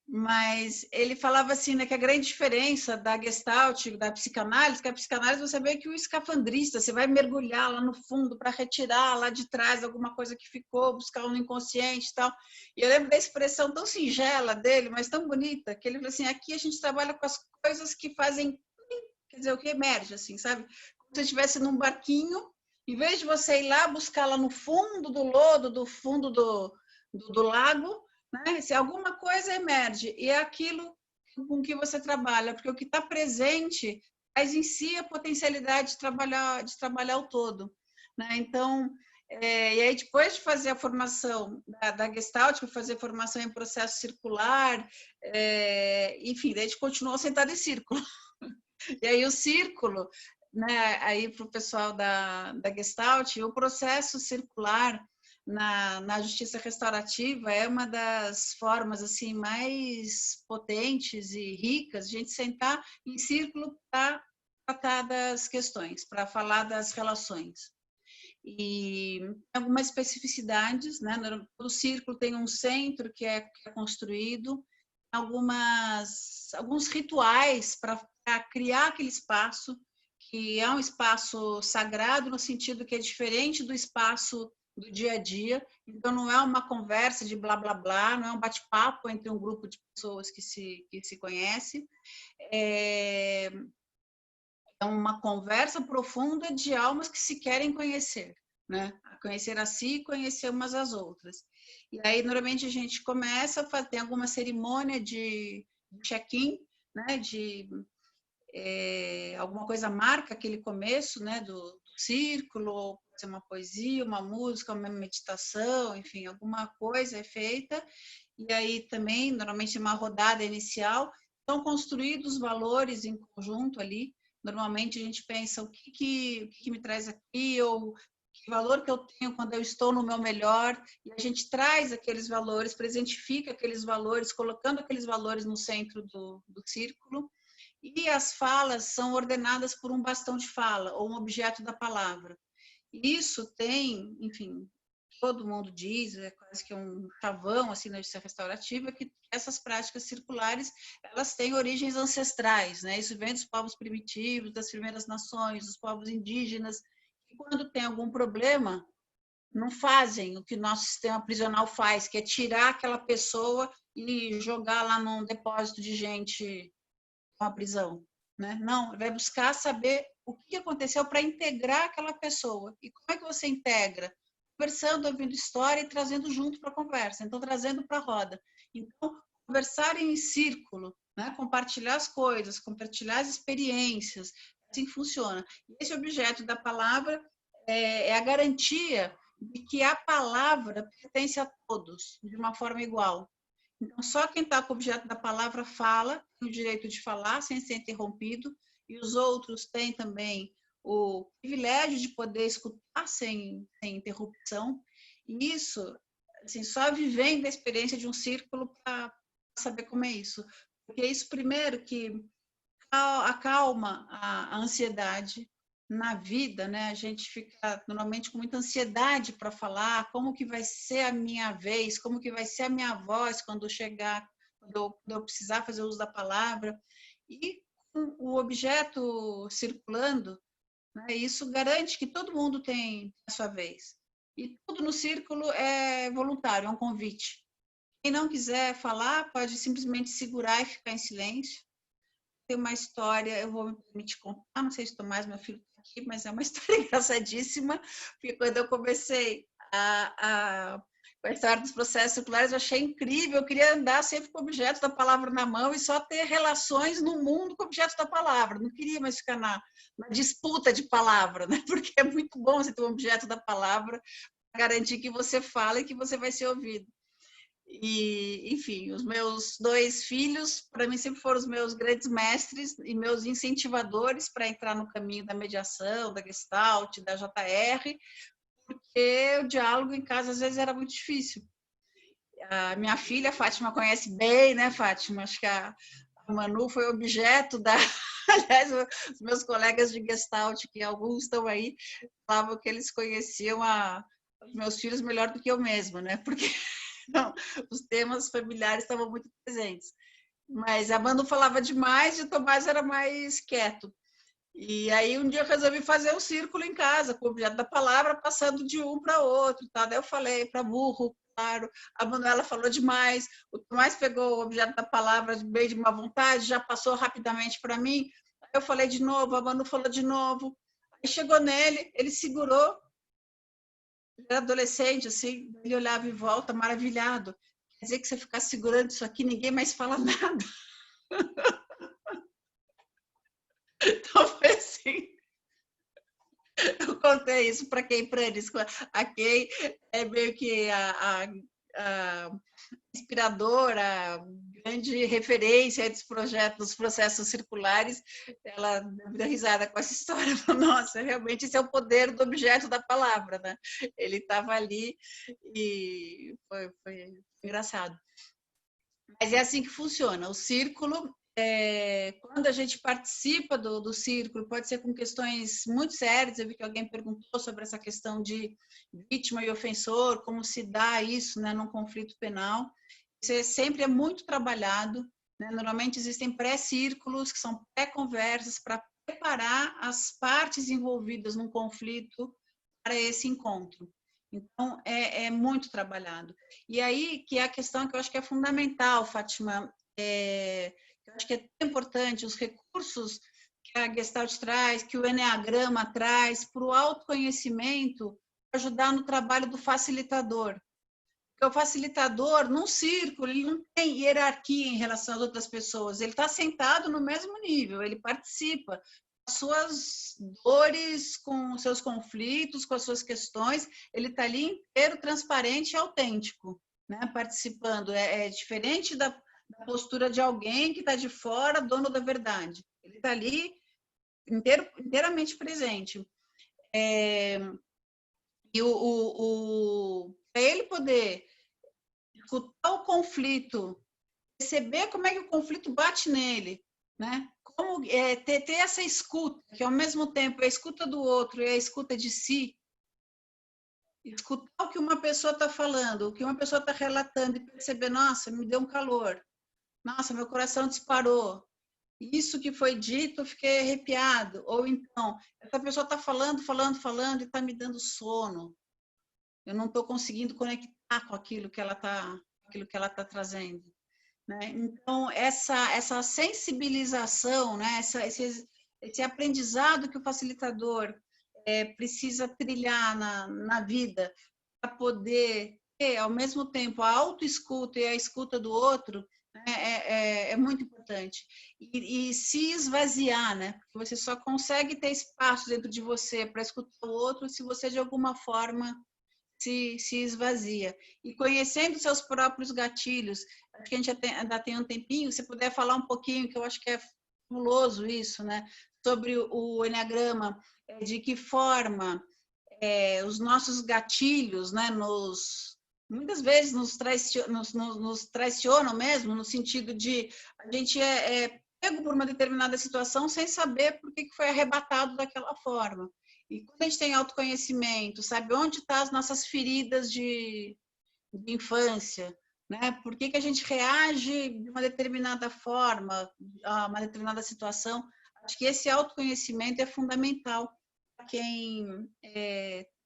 Mas ele falava assim, né, que a grande diferença da Gestalt, da psicanálise, que a psicanálise você vê que o escafandrista, você vai mergulhar lá no fundo para retirar lá de trás alguma coisa que ficou, buscar no inconsciente e tal. E eu lembro da expressão tão singela dele, mas tão bonita, que ele falou assim, aqui a gente trabalha com as coisas que fazem, quer dizer, o que emerge, assim, sabe? Como se você estivesse num barquinho, em vez de você ir lá buscar lá no fundo do lodo, do fundo do lago, né? Se alguma coisa emerge, e é aquilo com que você trabalha, porque o que está presente traz em si a potencialidade de trabalhar o todo. Né? Então, e aí depois de fazer a formação da Gestalt, fazer formação em processo circular, enfim, daí a gente continuou sentado em círculo. E aí o círculo, né, aí para o pessoal da Gestalt, o processo circular na justiça restaurativa é uma das formas assim mais potentes e ricas de a gente sentar em círculo para tratar das questões, para falar das relações. E algumas especificidades, né? O círculo tem um centro que é construído, alguns rituais para criar aquele espaço, que é um espaço sagrado no sentido que é diferente do espaço do dia a dia, então não é uma conversa de blá blá blá, não é um bate-papo entre um grupo de pessoas que se conhece, é uma conversa profunda de almas que se querem conhecer, né? Conhecer a si e conhecer umas às outras. E aí, normalmente, a gente começa a fazer alguma cerimônia de check-in, né? Alguma coisa marca aquele começo, né? Do círculo, pode ser uma poesia, uma música, uma meditação, enfim, alguma coisa é feita. E aí também, normalmente, uma rodada inicial, são construídos valores em conjunto ali. Normalmente a gente pensa o que me traz aqui, ou que valor que eu tenho quando eu estou no meu melhor, e a gente traz aqueles valores, presentifica aqueles valores, colocando aqueles valores no centro do círculo, e as falas são ordenadas por um bastão de fala, ou um objeto da palavra. Isso tem, enfim, todo mundo diz, é quase que um chavão assim na justiça restaurativa, que essas práticas circulares, elas têm origens ancestrais, né? Isso vem dos povos primitivos, das primeiras nações, dos povos indígenas, que quando tem algum problema, não fazem o que o nosso sistema prisional faz, que é tirar aquela pessoa e jogar lá num depósito de gente na prisão, né? Não, vai buscar saber o que aconteceu para integrar aquela pessoa. E como é que você integra? Conversando, ouvindo história e trazendo junto para a conversa, então trazendo para a roda. Então, conversar em círculo, né? Compartilhar as coisas, compartilhar as experiências, assim funciona. E esse objeto da palavra é a garantia de que a palavra pertence a todos, de uma forma igual. Então, só quem está com o objeto da palavra fala, tem o direito de falar sem ser interrompido, e os outros têm também o privilégio de poder escutar sem interrupção. E isso, assim, só vivendo a experiência de um círculo para saber como é isso. Porque isso, primeiro, que acalma a ansiedade na vida, né? A gente fica normalmente com muita ansiedade para falar como que vai ser a minha vez, como que vai ser a minha voz quando chegar, quando eu precisar fazer uso da palavra. E com o objeto circulando, né? Isso garante que todo mundo tem a sua vez. E tudo no círculo é voluntário, é um convite. Quem não quiser falar pode simplesmente segurar e ficar em silêncio. tem uma história, eu vou me permitir contar, não sei se Tomás, meu filho, está aqui, mas é uma história engraçadíssima, porque quando eu comecei com a história dos processos circulares, eu achei incrível, eu queria andar sempre com objetos da palavra na mão e só ter relações no mundo com objetos da palavra, não queria mais ficar na disputa de palavra, né? Porque é muito bom você ter um objeto da palavra para garantir que você fala e que você vai ser ouvido. E, enfim, os meus 2 filhos, para mim, sempre foram os meus grandes mestres e meus incentivadores para entrar no caminho da mediação, da Gestalt, da JR, porque o diálogo em casa, às vezes, era muito difícil. A minha filha, a Fátima, conhece bem, né, Fátima? Acho que a Manu foi objeto da... Aliás, os meus colegas de Gestalt, que alguns estão aí, falavam que eles conheciam os meus filhos melhor do que eu mesma, né? Porque... Não, os temas familiares estavam muito presentes. Mas a Manu falava demais e o Tomás era mais quieto. E aí um dia eu resolvi fazer um círculo em casa, com o objeto da palavra, passando de um para outro. Tá? Daí eu falei para burro, claro. A Manuela falou demais. O Tomás pegou o objeto da palavra bem de má vontade, já passou rapidamente para mim. Aí eu falei de novo, a Manu falou de novo. Aí chegou nele, ele segurou. Era adolescente, assim, ele olhava em volta, maravilhado. Quer dizer que se eu ficar segurando isso aqui, ninguém mais fala nada. Então, foi assim. Eu contei isso para quem? Para eles. A quem é meio que a inspiradora, grande referência dos projetos, dos processos circulares, ela deu risada com essa história. Nossa, realmente esse é o poder do objeto da palavra, né? Ele estava ali e foi engraçado. Mas é assim que funciona. O círculo, quando a gente participa do círculo, pode ser com questões muito sérias. Eu vi que alguém perguntou sobre essa questão de vítima e ofensor, como se dá isso, né, num conflito penal. Isso sempre é muito trabalhado, né? Normalmente existem pré-círculos, que são pré-conversas, para preparar as partes envolvidas num conflito para esse encontro. Então, é muito trabalhado. E aí, que é a questão que eu acho que é fundamental, Fátima, eu acho que é tão importante, os recursos que a Gestalt traz, que o Enneagrama traz, para o autoconhecimento, ajudar no trabalho do facilitador. Porque o facilitador, num círculo, ele não tem hierarquia em relação às outras pessoas, ele está sentado no mesmo nível, ele participa com as suas dores, com os seus conflitos, com as suas questões, ele está ali inteiro, transparente e autêntico, né? Participando. É diferente da postura de alguém que está de fora, dono da verdade. Ele está ali inteiramente presente. E para ele poder escutar o conflito, perceber como é que o conflito bate nele, né? Como ter essa escuta, que ao mesmo tempo é a escuta do outro e a escuta de si, escutar o que uma pessoa está falando, o que uma pessoa está relatando e perceber, nossa, me deu um calor, nossa, meu coração disparou, isso que foi dito, eu fiquei arrepiado, ou então, essa pessoa está falando e está me dando sono, eu não estou conseguindo conectar com aquilo que ela está trazendo, né? Então, essa sensibilização, né? Esse aprendizado que o facilitador precisa trilhar na vida para poder ter, ao mesmo tempo, a autoescuta e a escuta do outro, né? É muito importante. E se esvaziar, né? Porque você só consegue ter espaço dentro de você para escutar o outro se você, de alguma forma, se esvazia. E conhecendo seus próprios gatilhos, acho que a gente ainda tem um tempinho, se puder falar um pouquinho, que eu acho que é fabuloso isso, né? Sobre o Enneagrama, de que forma os nossos gatilhos, né, muitas vezes nos traicionam mesmo, no sentido de a gente pego por uma determinada situação sem saber por que foi arrebatado daquela forma. E quando a gente tem autoconhecimento, sabe onde estão as nossas feridas de infância, né? Por que a gente reage de uma determinada forma a uma determinada situação? Acho que esse autoconhecimento é fundamental para quem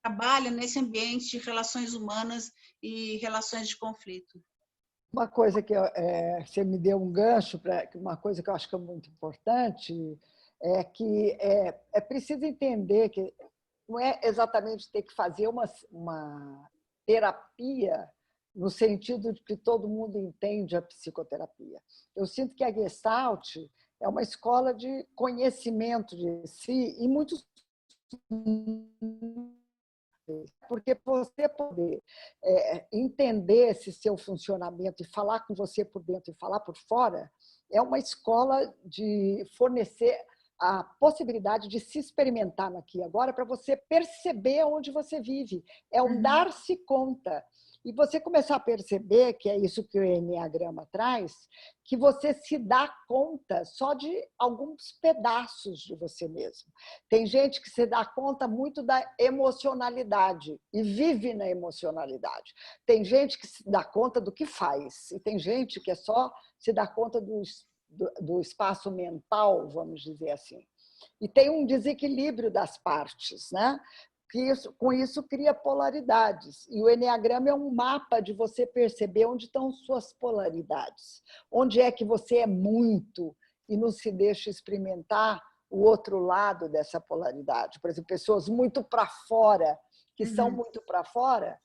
trabalha nesse ambiente de relações humanas e relações de conflito. Uma coisa que você me deu um gancho para uma coisa que eu acho que é muito importante é que é preciso entender que não é exatamente ter que fazer uma terapia no sentido de que todo mundo entende a psicoterapia. Eu sinto que a Gestalt é uma escola de conhecimento de si e muitos porque você poder entender esse seu funcionamento e falar com você por dentro e falar por fora é uma escola de fornecer a possibilidade de se experimentar aqui e agora para você perceber onde você vive. É um dar-se conta. E você começar a perceber, que é isso que o Enneagrama traz, que você se dá conta só de alguns pedaços de você mesmo. Tem gente que se dá conta muito da emocionalidade e vive na emocionalidade. Tem gente que se dá conta do que faz. E tem gente que só se dá conta do espaço mental, vamos dizer assim. E tem um desequilíbrio das partes, né? Com isso cria polaridades. E o Enneagrama é um mapa de você perceber onde estão suas polaridades. Onde é que você é muito e não se deixa experimentar o outro lado dessa polaridade. Por exemplo, pessoas muito para fora, que são muito para fora,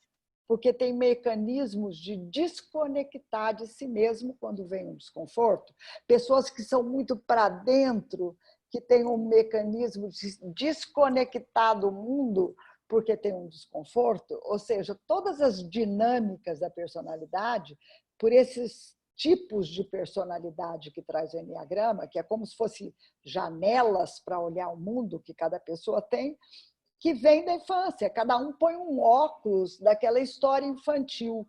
porque tem mecanismos de desconectar de si mesmo quando vem um desconforto. Pessoas que são muito para dentro, que têm um mecanismo de desconectar do mundo porque tem um desconforto. Ou seja, todas as dinâmicas da personalidade, por esses tipos de personalidade que traz o Enneagrama, que é como se fossem janelas para olhar o mundo que cada pessoa tem, que vem da infância. Cada um põe um óculos daquela história infantil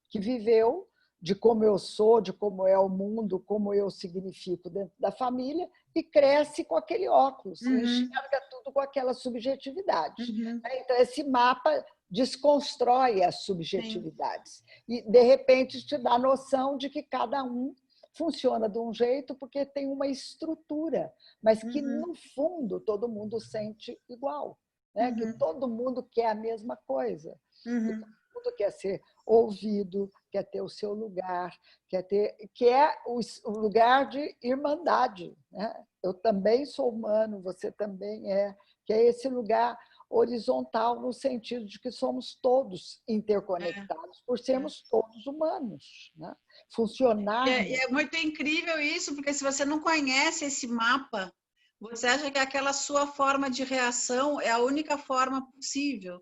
que viveu, de como eu sou, de como é o mundo, como eu significo dentro da família, e cresce com aquele óculos, enxerga tudo com aquela subjetividade. Então, esse mapa desconstrói as subjetividades. Sim. E, de repente, te dá a noção de que cada um funciona de um jeito porque tem uma estrutura, mas que, no fundo, todo mundo sente igual. Né? Que todo mundo quer a mesma coisa. Que todo mundo quer ser ouvido, quer ter o seu lugar, que é o lugar de irmandade. Né? Eu também sou humano, você também é. Que é esse lugar horizontal no sentido de que somos todos interconectados, por sermos todos humanos. Né? Funcionarmos. É muito incrível isso, porque se você não conhece esse mapa, você acha que aquela sua forma de reação é a única forma possível.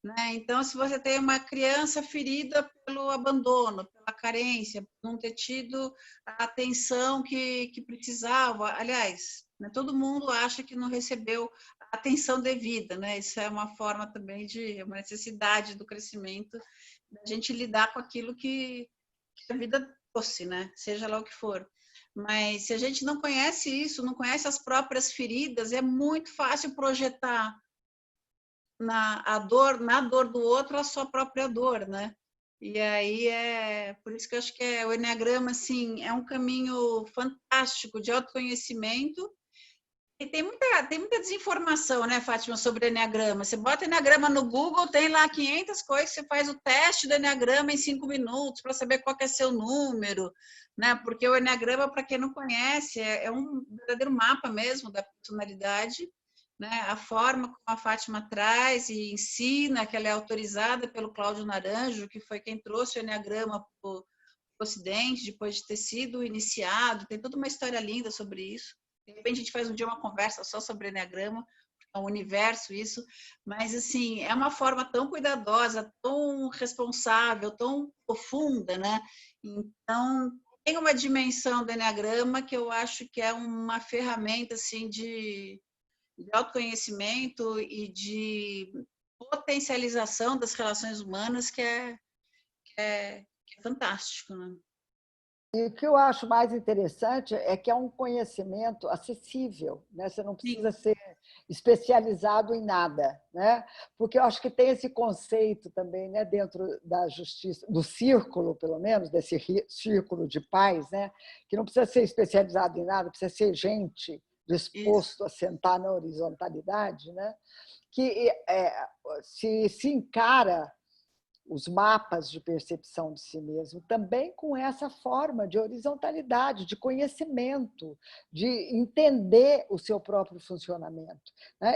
Né? Então, se você tem uma criança ferida pelo abandono, pela carência, por não ter tido a atenção que precisava, aliás, né, todo mundo acha que não recebeu a atenção devida, né? Isso é uma forma também de uma necessidade do crescimento, da gente lidar com aquilo que a vida trouxe, né? Seja lá o que for. Mas se a gente não conhece isso, não conhece as próprias feridas, é muito fácil projetar na dor do outro a sua própria dor, né? E aí por isso que eu acho que o Enneagrama assim é um caminho fantástico de autoconhecimento. E tem muita desinformação, né, Fátima, sobre Enneagrama. Você bota Enneagrama no Google, tem lá 500 coisas, você faz o teste do Enneagrama em 5 minutos para saber qual que é seu número, né? Porque o Enneagrama, para quem não conhece, é um verdadeiro mapa mesmo da personalidade, né? A forma como a Fátima traz e ensina, que ela é autorizada pelo Cláudio Naranjo, que foi quem trouxe o Enneagrama para o Ocidente, depois de ter sido iniciado, tem toda uma história linda sobre isso. De repente a gente faz um dia uma conversa só sobre Enneagrama, é um universo isso, mas assim, é uma forma tão cuidadosa, tão responsável, tão profunda, né? Então, tem uma dimensão do Enneagrama que eu acho que é uma ferramenta assim de autoconhecimento e de potencialização das relações humanas que é fantástico, né? E o que eu acho mais interessante é que é um conhecimento acessível, né? Você não precisa ser especializado em nada, né? Porque eu acho que tem esse conceito também, né, dentro da justiça, do círculo, pelo menos, desse círculo de paz, né, que não precisa ser especializado em nada, precisa ser gente disposto a sentar na horizontalidade, né? Que se encara os mapas de percepção de si mesmo, também com essa forma de horizontalidade, de conhecimento, de entender o seu próprio funcionamento.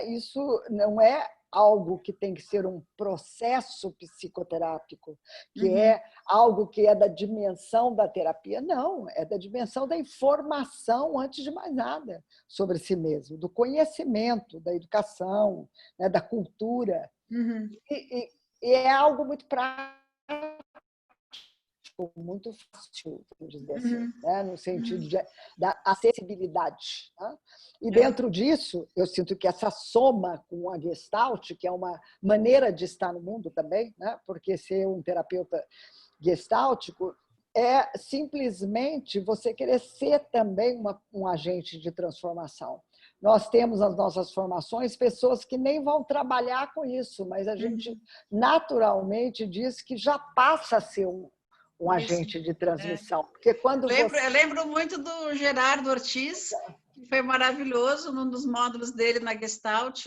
Isso não é algo que tem que ser um processo psicoterápico, que é algo que é da dimensão da terapia. Não, é da dimensão da informação, antes de mais nada, sobre si mesmo, do conhecimento, da educação, da cultura. E é algo muito prático, muito fácil, vamos dizer assim, no sentido da acessibilidade. E dentro disso, eu sinto que essa soma com a Gestalt, que é uma maneira de estar no mundo também, porque ser um terapeuta gestáltico é simplesmente você querer ser também um agente de transformação. Nós temos nas nossas formações pessoas que nem vão trabalhar com isso, mas a gente naturalmente diz que já passa a ser um agente de transmissão. Porque quando eu lembro muito do Gerardo Ortiz, que foi maravilhoso num dos módulos dele na Gestalt.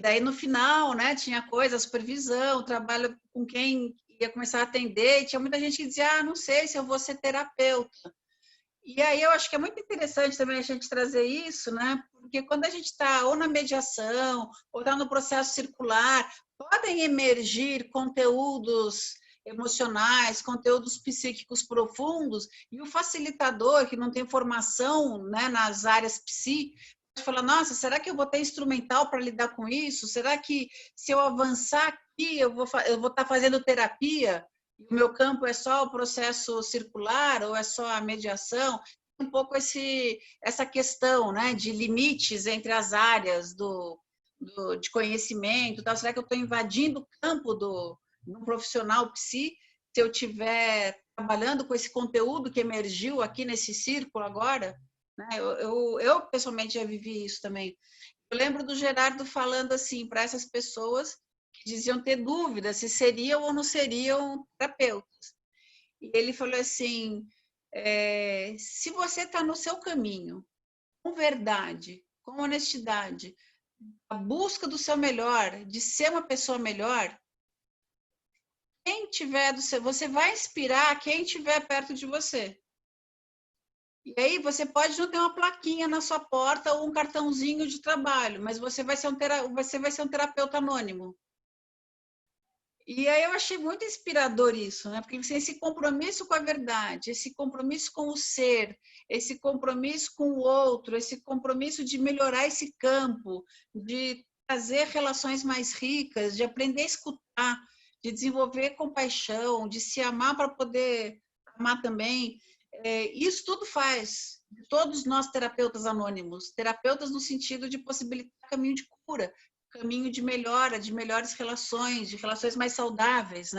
Daí no final, tinha coisa, supervisão, trabalho com quem ia começar a atender, e tinha muita gente que dizia, não sei se eu vou ser terapeuta. E aí eu acho que é muito interessante também a gente trazer isso, porque quando a gente está ou na mediação, ou está no processo circular, podem emergir conteúdos emocionais, conteúdos psíquicos profundos, e o facilitador, que não tem formação nas áreas psi, pode falar, nossa, será que eu vou ter instrumental para lidar com isso? Será que se eu avançar aqui, eu vou estar fazendo terapia? O meu campo é só o processo circular ou é só a mediação? Um pouco essa questão de limites entre as áreas de conhecimento. Tal. Será que eu estou invadindo o campo de um profissional psi se eu estiver trabalhando com esse conteúdo que emergiu aqui nesse círculo agora? Eu pessoalmente já vivi isso também. Eu lembro do Gerardo falando assim para essas pessoas que diziam ter dúvidas se seriam ou não seriam terapeutas. E ele falou assim, se você está no seu caminho, com verdade, com honestidade, a busca do seu melhor, de ser uma pessoa melhor, quem tiver você vai inspirar quem estiver perto de você. E aí você pode não ter uma plaquinha na sua porta ou um cartãozinho de trabalho, mas você vai ser um terapeuta anônimo. E aí eu achei muito inspirador isso, porque esse compromisso com a verdade, esse compromisso com o ser, esse compromisso com o outro, esse compromisso de melhorar esse campo, de trazer relações mais ricas, de aprender a escutar, de desenvolver compaixão, de se amar para poder amar também. Isso tudo faz todos nós terapeutas anônimos, terapeutas no sentido de possibilitar caminho de cura, caminho de melhora, de melhores relações, de relações mais saudáveis,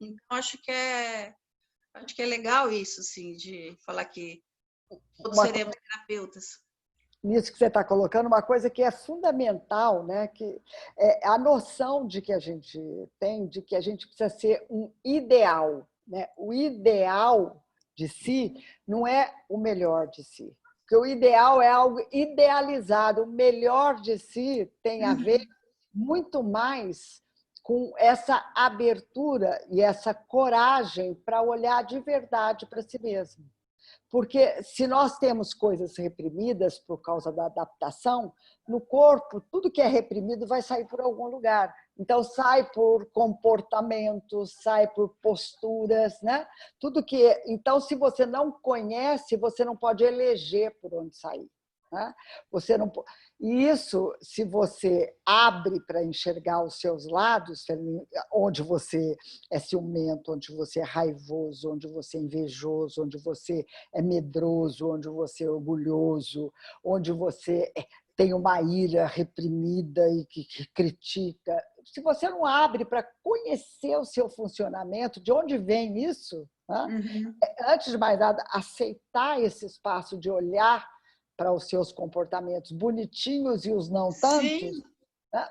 Então acho que é legal isso, assim, de falar que todos seremos terapeutas. Nisso que você está colocando, uma coisa que é fundamental, que é a noção de que a gente tem, de que a gente precisa ser um ideal. O ideal de si não é o melhor de si. Porque o ideal é algo idealizado. O melhor de si tem a ver muito mais com essa abertura e essa coragem para olhar de verdade para si mesmo. Porque se nós temos coisas reprimidas por causa da adaptação, no corpo, tudo que é reprimido vai sair por algum lugar. Então, sai por comportamentos, sai por posturas, Tudo que... Então, se você não conhece, você não pode eleger por onde sair. Você não... E isso, se você abre para enxergar os seus lados, onde você é ciumento, onde você é raivoso, onde você é invejoso, onde você é medroso, onde você é orgulhoso, onde você tem uma ira reprimida e que critica. Se você não abre para conhecer o seu funcionamento, de onde vem isso, antes de mais nada, aceitar esse espaço de olhar para os seus comportamentos bonitinhos e os não tantos,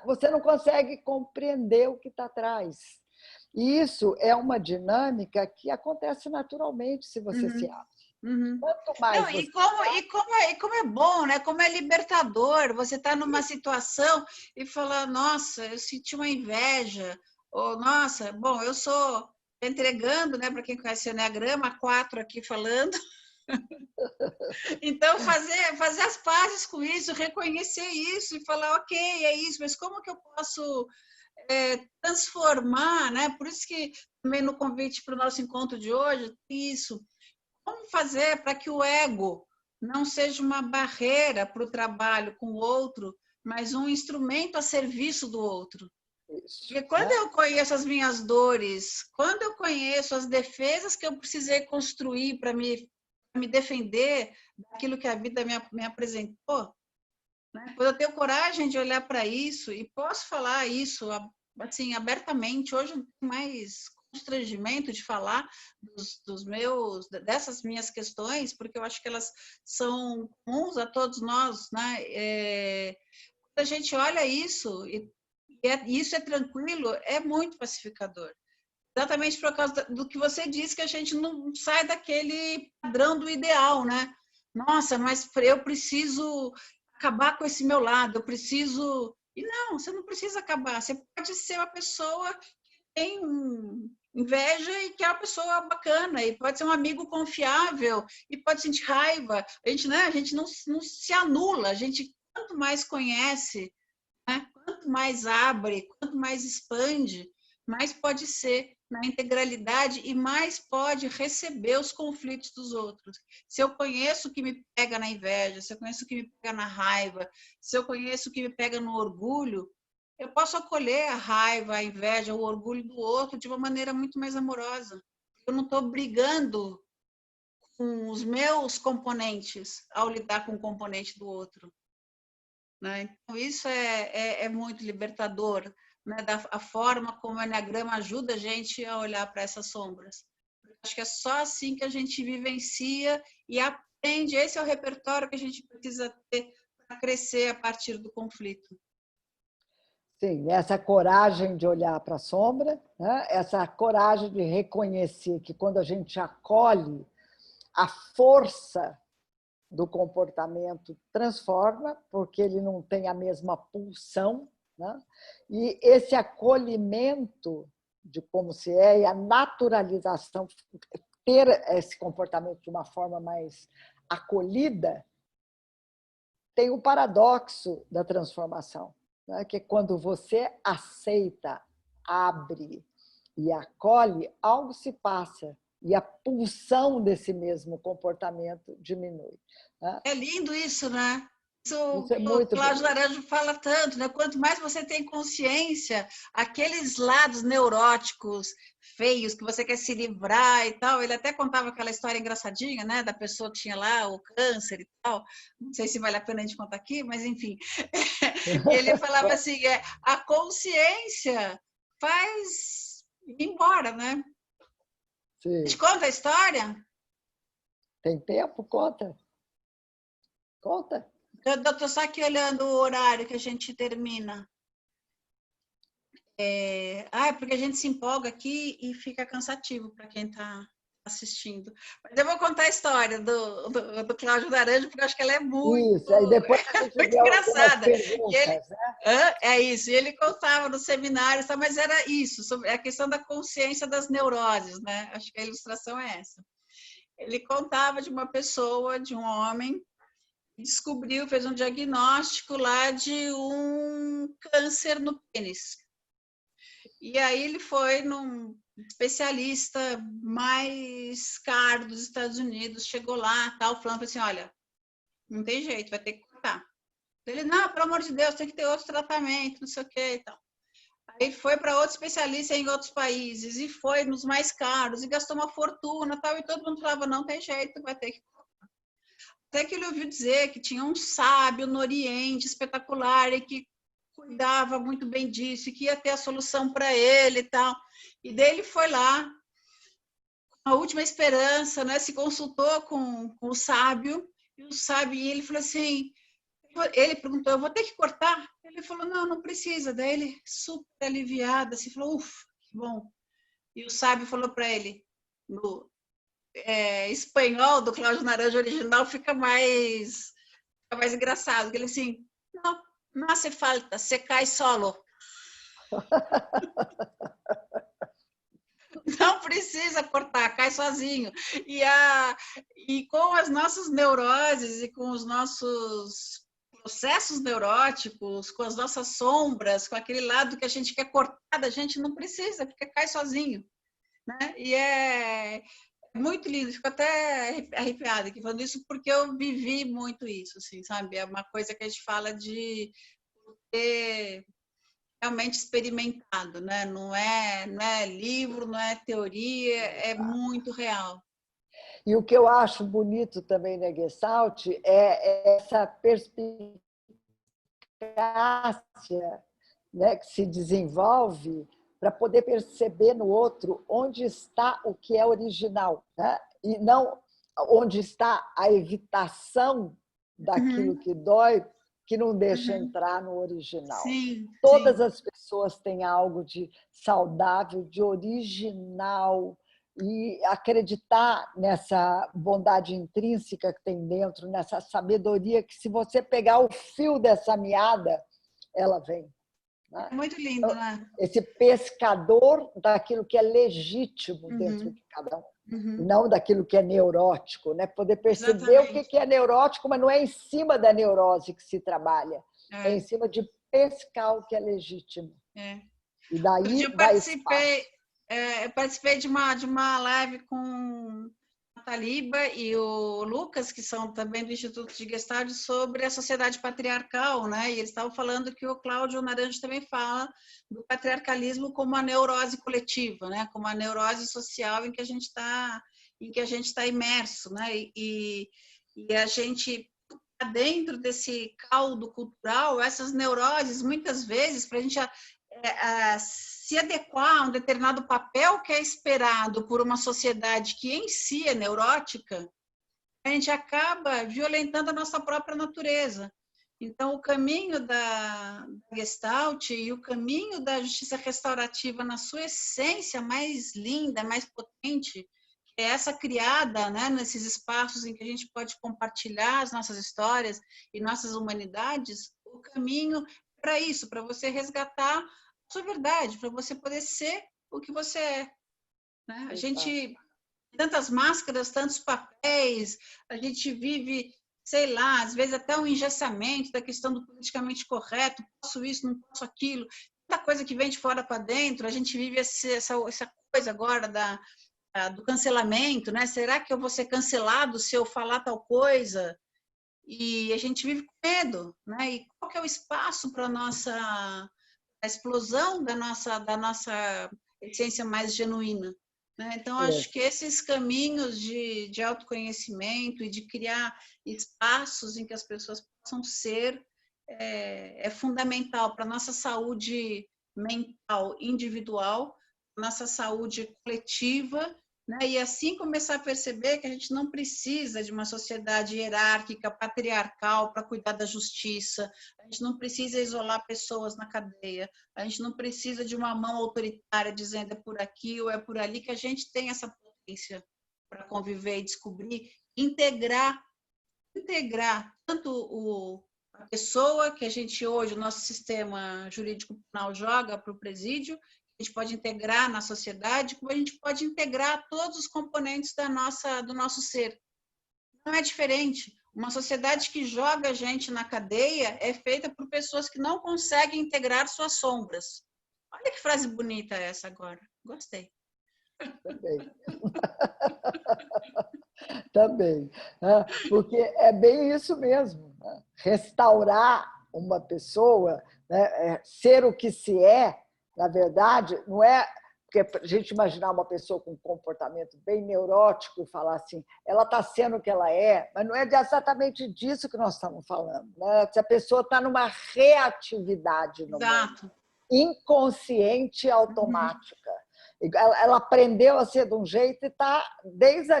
você não consegue compreender o que está atrás. E isso é uma dinâmica que acontece naturalmente se você se abre. Quanto mais não, e como é bom, como é libertador, você está numa situação e fala, nossa, eu senti uma inveja, Ou, nossa, bom, eu sou entregando, né, para quem conhece o Enneagrama, 4 aqui falando. Então, fazer as pazes com isso, reconhecer isso e falar, ok, é isso, mas como que eu posso transformar, né? Por isso que também no convite para o nosso encontro de hoje, isso. Como fazer para que o ego não seja uma barreira para o trabalho com o outro, mas um instrumento a serviço do outro? Isso, Porque quando né? eu conheço as minhas dores, quando eu conheço as defesas que eu precisei construir para me defender daquilo que a vida me apresentou, né? Quando eu tenho coragem de olhar para isso e posso falar isso assim abertamente, hoje não tenho mais constrangimento de falar dessas minhas questões, porque eu acho que elas são comuns a todos nós, né? Quando a gente olha isso e isso é tranquilo, é muito pacificador. Exatamente por causa do que você disse, que a gente não sai daquele padrão do ideal, né? Nossa, mas eu preciso acabar com esse meu lado, eu preciso... E não, você não precisa acabar, você pode ser uma pessoa que tem inveja e que é uma pessoa bacana, e pode ser um amigo confiável, e pode sentir raiva. A gente, né? A gente não se anula, a gente quanto mais conhece, né? Quanto mais abre, quanto mais expande, mais pode ser na integralidade e mais pode receber os conflitos dos outros. Se eu conheço o que me pega na inveja, se eu conheço o que me pega na raiva, se eu conheço o que me pega no orgulho, eu posso acolher a raiva, a inveja, o orgulho do outro de uma maneira muito mais amorosa. Eu não estou brigando com os meus componentes ao lidar com o componente do outro. Né? Então, isso é muito libertador, né? A forma como o Enneagrama ajuda a gente a olhar para essas sombras. Acho que é só assim que a gente vivencia e aprende. Esse é o repertório que a gente precisa ter para crescer a partir do conflito. Sim, essa coragem de olhar para a sombra, né? Essa coragem de reconhecer que quando a gente acolhe, a força do comportamento transforma, porque ele não tem a mesma pulsão, né? E esse acolhimento de como se é e a naturalização, ter esse comportamento de uma forma mais acolhida, tem o paradoxo da transformação, né? Que quando você aceita, abre e acolhe, algo se passa e a pulsão desse mesmo comportamento diminui. Né? É lindo isso, né? Isso É o muito Cláudio bonito. Naranjo fala tanto, né? Quanto mais você tem consciência, aqueles lados neuróticos, feios, que você quer se livrar e tal. Ele até contava aquela história engraçadinha, né? Da pessoa que tinha lá o câncer e tal. Não sei se vale a pena a gente contar aqui, mas enfim. Ele falava assim, a consciência faz ir embora, né? Sim. Te conta a história? Tem tempo? Conta. Conta. Eu estou só aqui olhando o horário que a gente termina. Porque a gente se empolga aqui e fica cansativo para quem está assistindo. Mas eu vou contar a história do Cláudio Naranjo, porque eu acho que ela é muito, Isso, aí depois a gente muito vê algumas engraçada. perguntas, né? É isso, e ele contava nos seminários, mas era isso, sobre a questão da consciência das neuroses, né? Acho que a ilustração é essa. Ele contava de uma pessoa, de um homem, descobriu, fez um diagnóstico lá de um câncer no pênis. E aí ele foi num especialista mais caro dos Estados Unidos, chegou lá, tal, falando assim, olha, não tem jeito, vai ter que cortar. Ele, não, pelo amor de Deus, tem que ter outro tratamento, não sei o que e tal. Aí foi para outro especialista em outros países, e foi nos mais caros, e gastou uma fortuna, tal, e todo mundo falava, não tem jeito, vai ter que cortar. Até que ele ouviu dizer que tinha um sábio no Oriente espetacular e que cuidava muito bem disso, e que ia ter a solução para ele e tal. E daí ele foi lá, a última esperança, né? Se consultou com o sábio, e o sábio, e ele falou assim, ele perguntou, eu vou ter que cortar? Ele falou, não, não precisa. Daí ele, super aliviado, assim, falou, ufa, que bom. E o sábio falou para ele, no espanhol do Cláudio Naranjo original, fica mais engraçado, que ele assim, não hace falta, se cai solo. precisa cortar, cai sozinho. E com as nossas neuroses e com os nossos processos neuróticos, com as nossas sombras, com aquele lado que a gente quer cortar, a gente não precisa, porque cai sozinho, né? E é muito lindo, fico até arrepiada aqui falando isso, porque eu vivi muito isso, assim, sabe? É uma coisa que a gente fala de ter realmente experimentado, né? Não é livro, não é teoria, é muito real. E o que eu acho bonito também na Gestalt é essa perspicácia, né, que se desenvolve para poder perceber no outro onde está o que é original, né? E não onde está a evitação daquilo que dói, que não deixa entrar no original. Sim, Todas sim. as pessoas têm algo de saudável, de original, e acreditar nessa bondade intrínseca que tem dentro, nessa sabedoria que, se você pegar o fio dessa meada, ela vem. É muito lindo, né? Esse pescador daquilo que é legítimo dentro de cada um. E não daquilo que é neurótico, né? Poder perceber Exatamente. o que é neurótico, mas não é em cima da neurose que se trabalha, é em cima de pescar o que é legítimo. E daí Eu vai participei de uma live com a Taliba e o Lucas, que são também do Instituto de Gestalt, sobre a sociedade patriarcal, né? E eles estavam falando que o Cláudio Naranjo também fala do patriarcalismo como a neurose coletiva, né? Como a neurose social em que a gente está imerso, né? E a gente dentro desse caldo cultural, essas neuroses, muitas vezes, para a gente se adequar a um determinado papel que é esperado por uma sociedade que em si é neurótica, a gente acaba violentando a nossa própria natureza. Então, o caminho da Gestalt e o caminho da justiça restaurativa na sua essência mais linda, mais potente, que é essa criada, né, nesses espaços em que a gente pode compartilhar as nossas histórias e nossas humanidades, o caminho para isso, para você resgatar a sua verdade, para você poder ser o que você é. Né? A gente tantas máscaras, tantos papéis, a gente vive, sei lá, às vezes até um engessamento da questão do politicamente correto, posso isso, não posso aquilo, tanta coisa que vem de fora para dentro, a gente vive essa coisa agora do cancelamento, né? Será que eu vou ser cancelado se eu falar tal coisa? E a gente vive com medo, né? E qual que é o espaço para a explosão da nossa essência mais genuína? Né? Então, acho que esses caminhos de autoconhecimento e de criar espaços em que as pessoas possam ser é fundamental para a nossa saúde mental individual, nossa saúde coletiva, né? E assim começar a perceber que a gente não precisa de uma sociedade hierárquica, patriarcal para cuidar da justiça, a gente não precisa isolar pessoas na cadeia, a gente não precisa de uma mão autoritária dizendo é por aqui ou é por ali, que a gente tem essa potência para conviver e descobrir, integrar tanto a pessoa que a gente hoje, o nosso sistema jurídico penal joga para o presídio, a gente pode integrar na sociedade, como a gente pode integrar todos os componentes do nosso ser. Não é diferente. Uma sociedade que joga a gente na cadeia é feita por pessoas que não conseguem integrar suas sombras. Olha que frase bonita essa agora. Gostei. Também. Também. Porque é bem isso mesmo. Né? Restaurar uma pessoa, né? Ser o que se é, na verdade, não é porque a gente imaginar uma pessoa com um comportamento bem neurótico e falar assim, ela está sendo o que ela é, mas não é exatamente disso que nós estamos falando. Né? Se a pessoa está numa reatividade no mundo, inconsciente e automática. Ela aprendeu a ser de um jeito e está, desde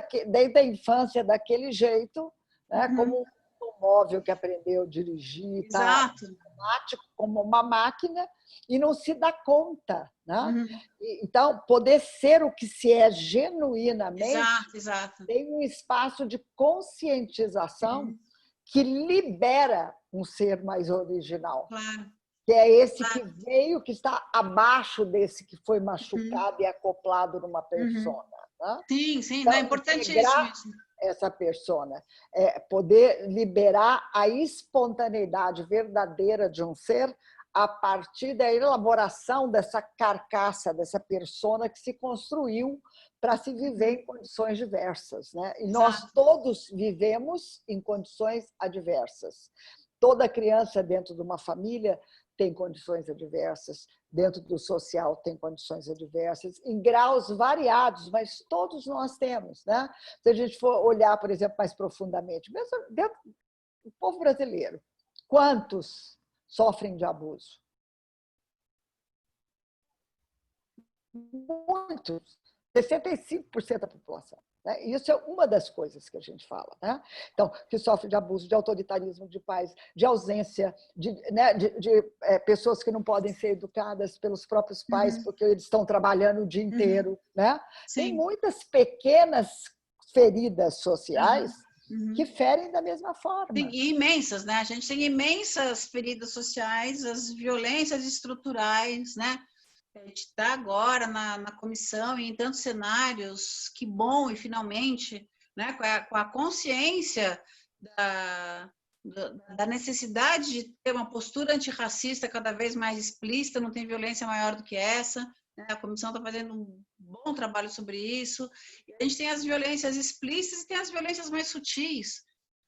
a infância, daquele jeito, né? Como um móvel que aprendeu a dirigir, está automático, como uma máquina, e não se dá conta. Né? Então, poder ser o que se é genuinamente tem um espaço de conscientização que libera um ser mais original. Que é esse que veio, que está abaixo desse que foi machucado e acoplado numa persona. Né? Sim, sim, Então, é importantíssimo integrar isso. essa persona, poder liberar a espontaneidade verdadeira de um ser a partir da elaboração dessa carcaça, dessa persona que se construiu para se viver em condições diversas, né? E nós Exato. todos vivemos em condições adversas. Toda criança dentro de uma família tem condições adversas, dentro do social tem condições adversas, em graus variados, mas todos nós temos, né? Se a gente for olhar, por exemplo, mais profundamente, mesmo dentro do povo brasileiro, quantos sofrem de abuso? Muitos, 65% da população. Né? Isso é uma das coisas que a gente fala. Né? Então, que sofre de abuso, de autoritarismo de pais, de ausência, de pessoas que não podem ser educadas pelos próprios pais, porque eles estão trabalhando o dia inteiro. Né? Tem muitas pequenas feridas sociais que ferem da mesma forma. Sim, e imensas, né? A gente tem imensas feridas sociais, as violências estruturais, né? A gente está agora na comissão e em tantos cenários, que bom, e finalmente, né, com a consciência da necessidade de ter uma postura antirracista cada vez mais explícita, não tem violência maior do que essa, né? A comissão está fazendo um bom trabalho sobre isso, e a gente tem as violências explícitas e tem as violências mais sutis,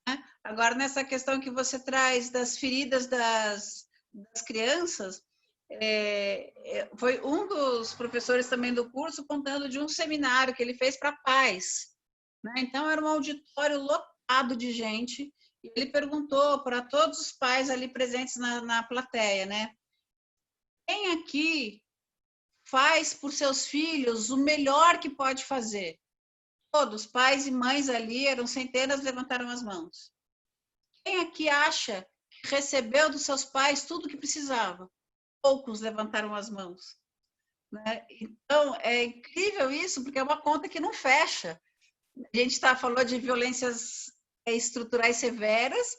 né? Agora, nessa questão que você traz das feridas das crianças, foi um dos professores também do curso contando de um seminário que ele fez para pais, né? Então era um auditório lotado de gente e ele perguntou para todos os pais ali presentes na plateia, né? Quem aqui faz por seus filhos o melhor que pode fazer? Todos, pais e mães ali, eram centenas, levantaram as mãos. Quem aqui acha que recebeu dos seus pais tudo o que precisava? Poucos levantaram as mãos. Né? Então, é incrível isso, porque é uma conta que não fecha. A gente falou de violências estruturais severas,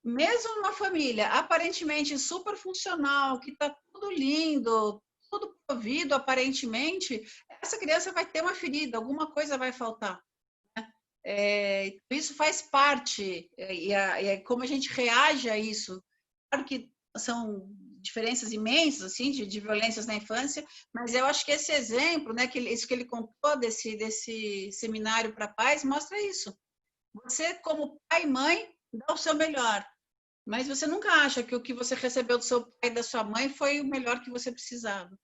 mesmo numa família aparentemente super funcional, que está tudo lindo, tudo provido aparentemente, essa criança vai ter uma ferida, alguma coisa vai faltar. Né? Isso faz parte, e como a gente reage a isso. Claro que são diferenças imensas assim de violências na infância, mas eu acho que esse exemplo, né, isso que ele contou desse seminário para pais, mostra isso. Você, como pai e mãe, dá o seu melhor, mas você nunca acha que o que você recebeu do seu pai e da sua mãe foi o melhor que você precisava.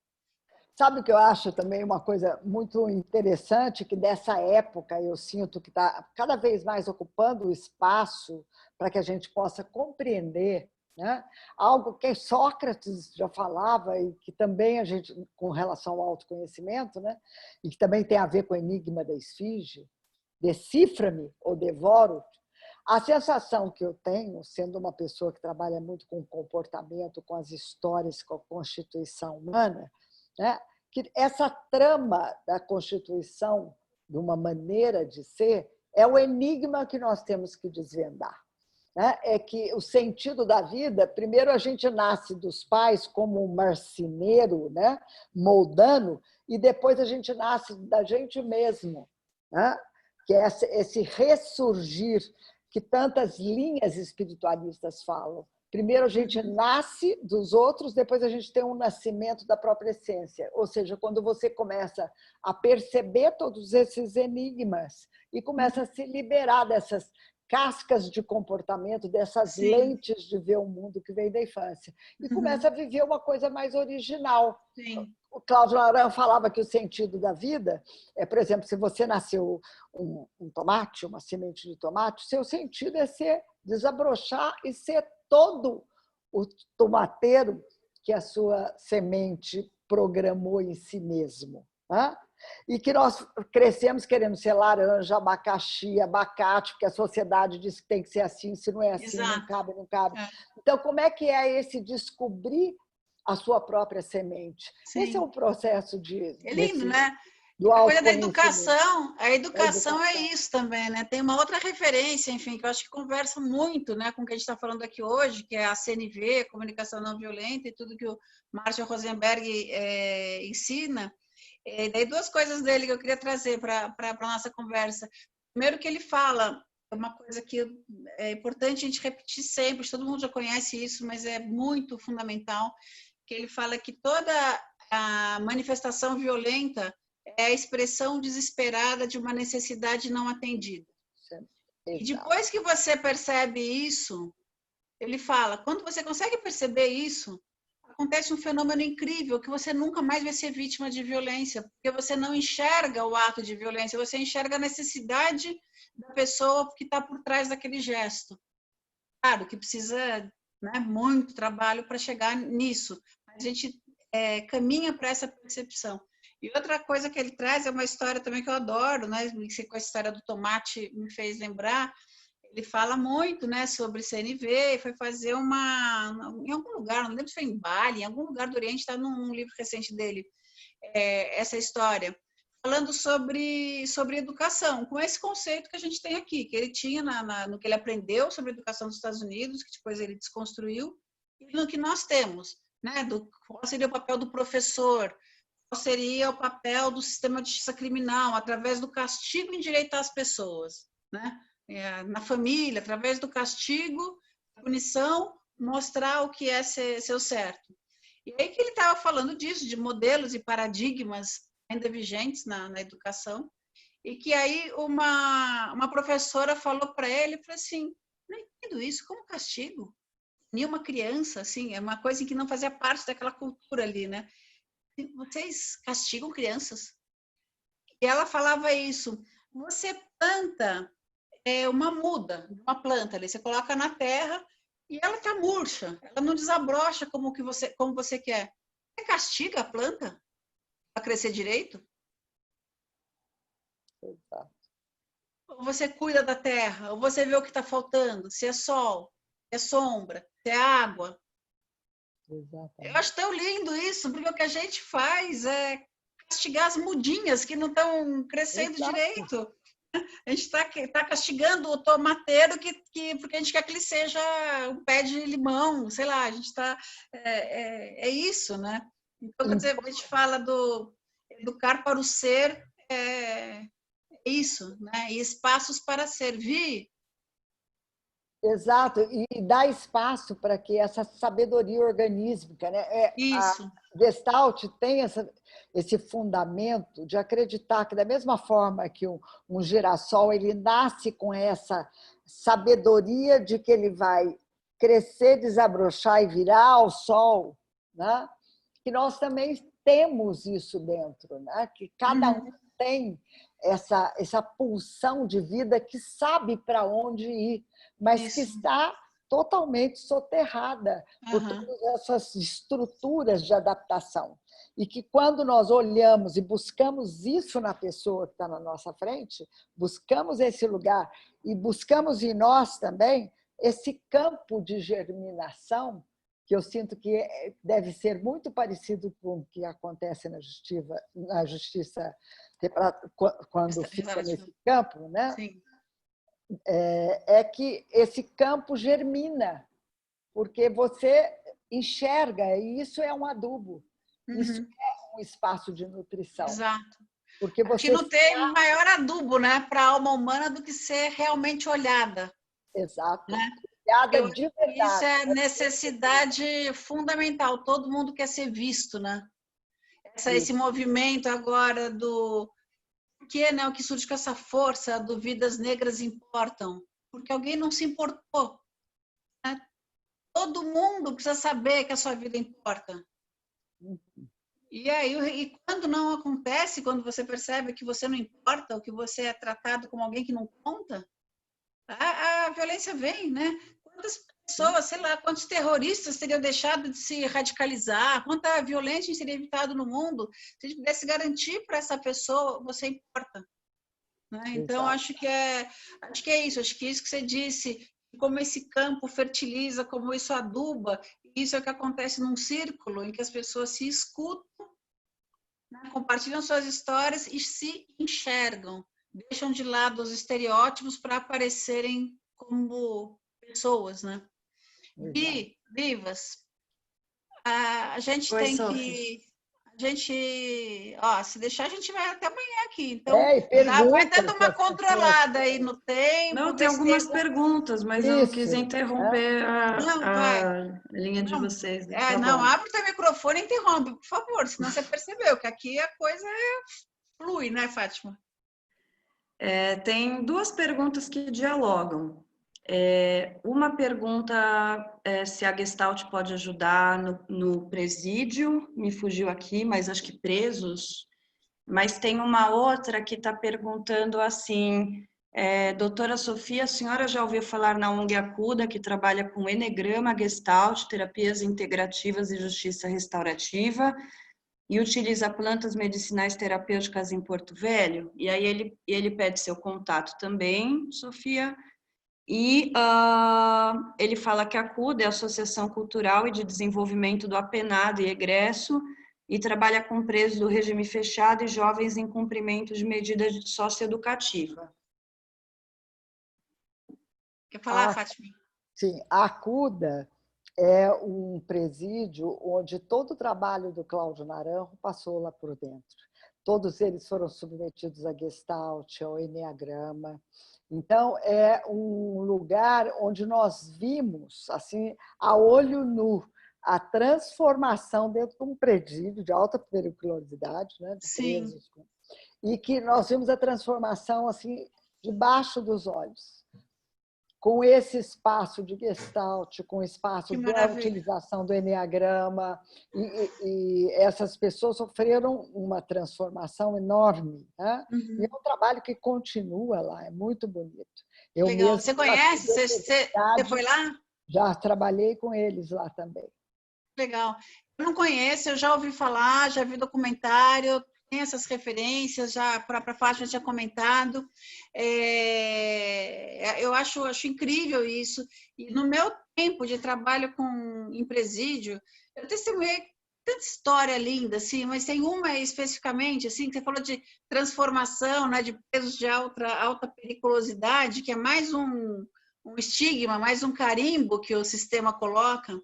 Sabe o que eu acho também uma coisa muito interessante, que dessa época eu sinto que está cada vez mais ocupando o espaço para que a gente possa compreender, né? Algo que Sócrates já falava e que também a gente, com relação ao autoconhecimento, né? E que também tem a ver com o enigma da esfinge, decifra-me ou devoro. A sensação que eu tenho, sendo uma pessoa que trabalha muito com o comportamento, com as histórias, com a constituição humana, né? Que essa trama da Constituição, de uma maneira de ser, é o enigma que nós temos que desvendar. Né? É que o sentido da vida, primeiro a gente nasce dos pais como um marceneiro, né? Moldando, e depois a gente nasce da gente mesmo, né? Que é esse ressurgir que tantas linhas espiritualistas falam. Primeiro a gente nasce dos outros, depois a gente tem um nascimento da própria essência. Ou seja, quando você começa a perceber todos esses enigmas e começa a se liberar dessas cascas de comportamento, dessas Sim. lentes de ver o mundo que vem da infância. E começa a viver uma coisa mais original. Sim. O Cláudio Naran falava que o sentido da vida é, por exemplo, se você nasceu um tomate, uma semente de tomate, seu sentido é desabrochar e ser todo o tomateiro que a sua semente programou em si mesmo. Né? E que nós crescemos querendo ser laranja, abacaxi, abacate, porque a sociedade diz que tem que ser assim, se não é assim, Exato. não cabe, não cabe. Então, como é que é esse descobrir a sua própria semente? Sim. Esse é um processo de... É lindo, né? Do a coisa da autoconhecimento. a educação é isso também, né? Tem uma outra referência, enfim, que eu acho que conversa muito, né, com o que a gente está falando aqui hoje, que é a CNV, Comunicação Não Violenta, e tudo que o Marshall Rosenberg ensina. E daí 2 coisas dele que eu queria trazer para a nossa conversa. Primeiro que ele fala, é uma coisa que é importante a gente repetir sempre, todo mundo já conhece isso, mas é muito fundamental, que ele fala que toda a manifestação violenta é a expressão desesperada de uma necessidade não atendida. E depois que você percebe isso, ele fala, quando você consegue perceber isso, acontece um fenômeno incrível, que você nunca mais vai ser vítima de violência, porque você não enxerga o ato de violência, você enxerga a necessidade da pessoa que está por trás daquele gesto. Claro que precisa, né, muito trabalho para chegar nisso, mas a gente caminha para essa percepção. E outra coisa que ele traz é uma história também que eu adoro, né, com a história do tomate me fez lembrar. Ele fala muito, né, sobre CNV, foi fazer em algum lugar, não lembro se foi em Bali, em algum lugar do Oriente, está num livro recente dele, essa história, falando sobre educação, com esse conceito que a gente tem aqui, que ele tinha no que ele aprendeu sobre a educação dos Estados Unidos, que depois ele desconstruiu, e no que nós temos, né, qual seria o papel do professor, qual seria o papel do sistema de justiça criminal, através do castigo endireitar as pessoas, né? Na família, através do castigo, punição, mostrar o que é ser o certo. E aí que ele estava falando disso, de modelos e paradigmas ainda vigentes na educação, e que aí uma professora falou para ele, falou assim, não entendo isso, como castigo? Punir uma criança, assim, é uma coisa que não fazia parte daquela cultura ali, né? Vocês castigam crianças? E ela falava isso, você planta uma muda, uma planta ali, você coloca na terra e ela está murcha, ela não desabrocha como você quer. Você castiga a planta para crescer direito? Exato. Ou você cuida da terra, ou você vê o que está faltando, se é sol, se é sombra, se é água. Exatamente. Eu acho tão lindo isso, porque o que a gente faz é castigar as mudinhas que não estão crescendo direito. A gente está castigando o tomateiro porque a gente quer que ele seja um pé de limão, sei lá, a gente está... É isso, né? Então, quer dizer, a gente fala do educar para o ser, isso, né? E espaços para servir. Exato, e dá espaço para que essa sabedoria organísmica, né? Isso. A Gestalt tem esse fundamento de acreditar que, da mesma forma que um girassol ele nasce com essa sabedoria de que ele vai crescer, desabrochar e virar ao sol, né? Que nós também temos isso dentro, né? Que cada um tem essa pulsão de vida que sabe para onde ir, mas Isso. que está totalmente soterrada por todas essas estruturas de adaptação. E que quando nós olhamos e buscamos isso na pessoa que está na nossa frente, buscamos esse lugar e buscamos em nós também esse campo de germinação, que eu sinto que deve ser muito parecido com o que acontece na justiça quando fica nesse campo, né? Sim. É que esse campo germina, porque você enxerga, e isso é um adubo, isso é um espaço de nutrição. Exato. Porque você que não tem maior adubo, né, para a alma humana do que ser realmente olhada. Exato. Né? Olhada de verdade. Isso é necessidade fundamental, todo mundo quer ser visto, né? Esse movimento agora do... Por que, né, o que surge com essa força do Vidas Negras Importam? Porque alguém não se importou. Né? Todo mundo precisa saber que a sua vida importa. E aí, e quando não acontece, quando você percebe que você não importa, ou que você é tratado como alguém que não conta, a violência vem, né? Quantas pessoas, sei lá, quantos terroristas teriam deixado de se radicalizar, quanta violência seria evitado no mundo se a gente pudesse garantir para essa pessoa, você importa. Né? Então, acho que é isso, acho que isso que você disse, como esse campo fertiliza, como isso aduba, isso é o que acontece num círculo em que as pessoas se escutam, né? Compartilham suas histórias e se enxergam, deixam de lado os estereótipos para aparecerem como pessoas, né? Vivas, a gente tem gente, ó, se deixar, a gente vai até amanhã aqui. Então, e já vai pergunta dando uma controlada aí no tempo. Não, tem algumas perguntas, mas eu não quis Isso, interromper Não, a linha de Não, vocês. Tá não, bom. abre o teu microfone e interrompe, por favor, senão você percebeu que aqui a coisa flui, né, Fátima? Tem duas perguntas que dialogam. Uma pergunta é se a Gestalt pode ajudar no presídio, me fugiu aqui, mas acho que presos. Mas tem uma outra que está perguntando assim, doutora Sofia, a senhora já ouviu falar na ONG Acuda, que trabalha com Enegrama, Gestalt, terapias integrativas e justiça restaurativa, e utiliza plantas medicinais terapêuticas em Porto Velho? E aí ele pede seu contato também, Sofia. E ele fala que a ACUDA é a Associação Cultural e de Desenvolvimento do Apenado e Egresso, e trabalha com presos do regime fechado e jovens em cumprimento de medida socioeducativa. Quer falar, Fátima? Sim, a ACUDA é um presídio onde todo o trabalho do Cláudio Naranjo passou lá por dentro. Todos eles foram submetidos a Gestalt, ao Enneagrama. Então, é um lugar onde nós vimos, assim, a olho nu, a transformação dentro de um presídio de alta periculosidade, né, de presos, e que nós vimos a transformação assim debaixo dos olhos, com esse espaço de Gestalt, com o espaço da utilização do Enneagrama, e essas pessoas sofreram uma transformação enorme, né? E é um trabalho que continua lá, é muito bonito. Eu Legal. mesmo, você conhece? Você foi lá? Já trabalhei com eles lá também. Legal. Eu não conheço, eu já ouvi falar, já vi documentário, tem essas referências, já a própria Fátima tinha comentado. Eu acho incrível isso. E no meu tempo de trabalho em presídio, eu testemunhei tanta história linda, assim, mas tem uma especificamente, assim, que você falou de transformação, né, de presos de alta periculosidade, que é mais um estigma, mais um carimbo que o sistema coloca.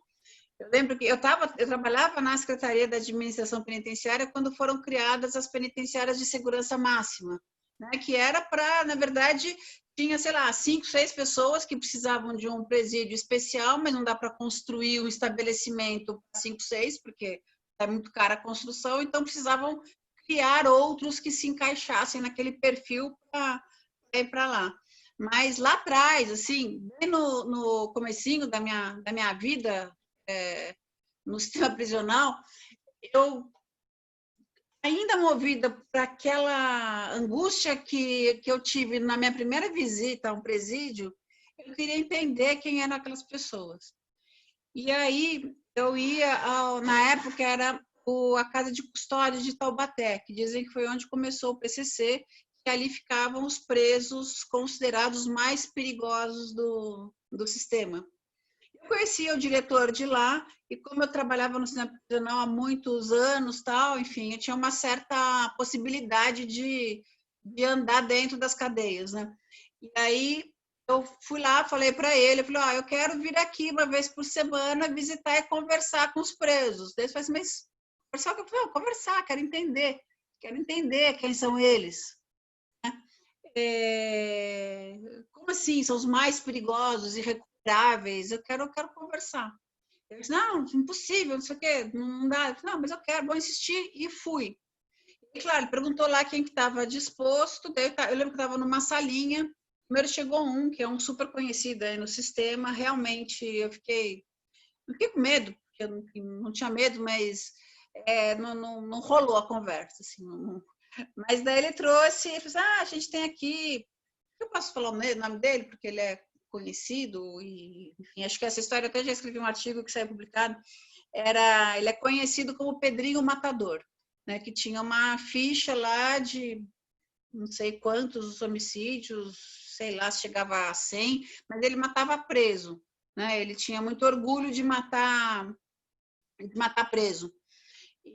Eu lembro que eu trabalhava na Secretaria da Administração Penitenciária quando foram criadas as penitenciárias de segurança máxima, né? Que era para, na verdade, tinha, sei lá, 5, 6 pessoas que precisavam de um presídio especial, mas não dá para construir um estabelecimento para 5, 6, porque é muito cara a construção, então precisavam criar outros que se encaixassem naquele perfil para ir para lá. Mas lá atrás, assim, bem no comecinho da minha vida, no sistema prisional, eu, ainda movida por aquela angústia que eu tive na minha primeira visita a um presídio, eu queria entender quem eram aquelas pessoas. E aí eu ia, na época era a Casa de Custódia de Taubaté, que dizem que foi onde começou o PCC, que ali ficavam os presos considerados mais perigosos do sistema. Eu conhecia o diretor de lá, e como eu trabalhava no sistema prisional há muitos anos, tal, enfim, eu tinha uma certa possibilidade de andar dentro das cadeias, né? E aí eu fui lá, falei para ele, eu falei, eu quero vir aqui uma vez por semana visitar e conversar com os presos. Daí ele falou assim, mas conversar o que? Eu falei, conversar, quero entender quem são eles. Como assim? São os mais perigosos e irrecuperáveis? Eu quero conversar. Eu disse, não, impossível, não sei o quê, não dá. Eu falei, não, mas eu quero, vou insistir, e fui. E claro, ele perguntou lá quem que estava disposto, daí eu lembro que estava numa salinha, primeiro chegou um, que é um super conhecido aí no sistema, realmente eu fiquei com medo, porque eu não tinha medo, mas não rolou a conversa, assim, mas daí ele trouxe, ele falou assim, a gente tem aqui, eu posso falar o nome dele, porque ele é conhecido, e enfim, acho que essa história, até já escrevi um artigo que saiu publicado, ele é conhecido como Pedrinho Matador, né, que tinha uma ficha lá de não sei quantos homicídios, sei lá se chegava a 100, mas ele matava preso, né, ele tinha muito orgulho de matar preso.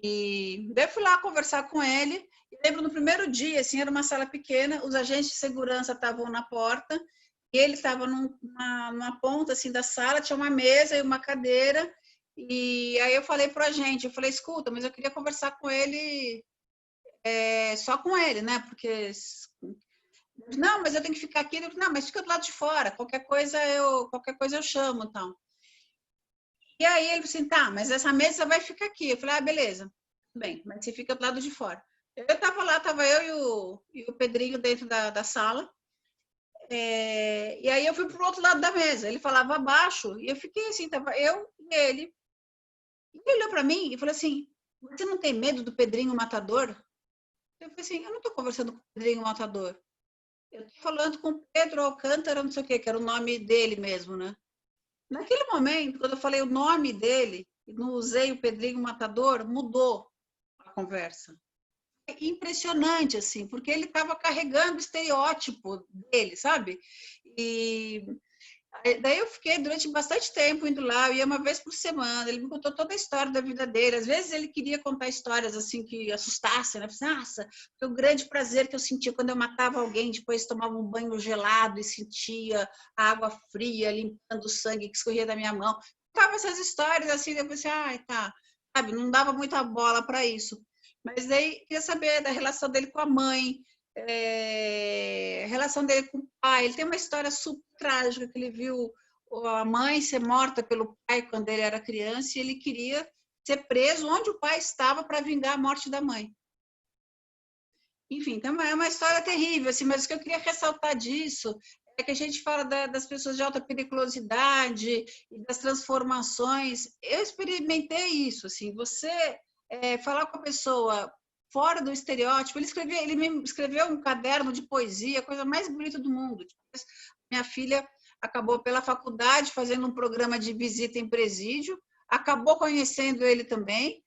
E daí eu fui lá conversar com ele, e lembro no primeiro dia, assim, era uma sala pequena, os agentes de segurança estavam na porta, e ele estava numa ponta assim da sala, tinha uma mesa e uma cadeira, E aí eu falei para a gente, eu falei, escuta, mas eu queria conversar com ele, só com ele, né? Porque não, mas eu tenho que ficar aqui. Não, mas fica do lado de fora. Qualquer coisa eu chamo, então. E aí ele disse assim, tá, mas essa mesa vai ficar aqui. Eu falei, ah, beleza, tudo bem, mas você fica do lado de fora. Eu estava lá, estava eu e o Pedrinho dentro da sala. E aí eu fui para o outro lado da mesa. Ele falava abaixo e eu fiquei assim, tava eu e ele. E ele olhou para mim e falou assim, você não tem medo do Pedrinho Matador? Eu falei assim, eu não estou conversando com o Pedrinho Matador. Eu estou falando com Pedro Alcântara, não sei o quê, que era o nome dele mesmo, né? Naquele momento, quando eu falei o nome dele, e não usei o Pedrinho Matador, mudou a conversa. É impressionante, assim, porque ele estava carregando o estereótipo dele, sabe? E daí eu fiquei durante bastante tempo indo lá, eu ia uma vez por semana, ele me contou toda a história da vida dele. Às vezes ele queria contar histórias assim que assustassem, né? Nossa, foi o grande prazer que eu sentia quando eu matava alguém, depois tomava um banho gelado e sentia a água fria limpando o sangue que escorria da minha mão. Contava essas histórias assim, eu pensei, ai, tá, sabe, não dava muita bola para isso. Mas daí queria saber da relação dele com a mãe, a relação dele com o pai. Ele tem uma história super trágica, que ele viu a mãe ser morta pelo pai quando ele era criança e ele queria ser preso onde o pai estava para vingar a morte da mãe. Enfim, então é uma história terrível, assim, mas o que eu queria ressaltar disso é que a gente fala das pessoas de alta periculosidade e das transformações. Eu experimentei isso, assim, você falar com a pessoa fora do estereótipo. Ele me escreveu um caderno de poesia, a coisa mais bonita do mundo. Depois, minha filha acabou pela faculdade fazendo um programa de visita em presídio, acabou conhecendo ele também,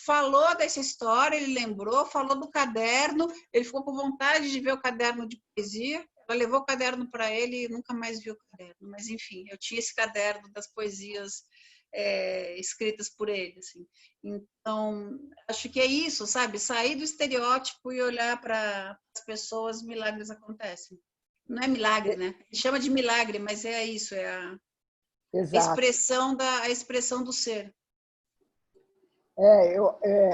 falou dessa história, ele lembrou, falou do caderno, ele ficou com vontade de ver o caderno de poesia, ela levou o caderno para ele e nunca mais viu o caderno. Mas, enfim, eu tinha esse caderno das poesias escritas por ele, assim. Então, acho que é isso, sabe? Sair do estereótipo e olhar para as pessoas, milagres acontecem. Não é milagre, né? A gente chama de milagre, mas é isso, é a expressão do ser.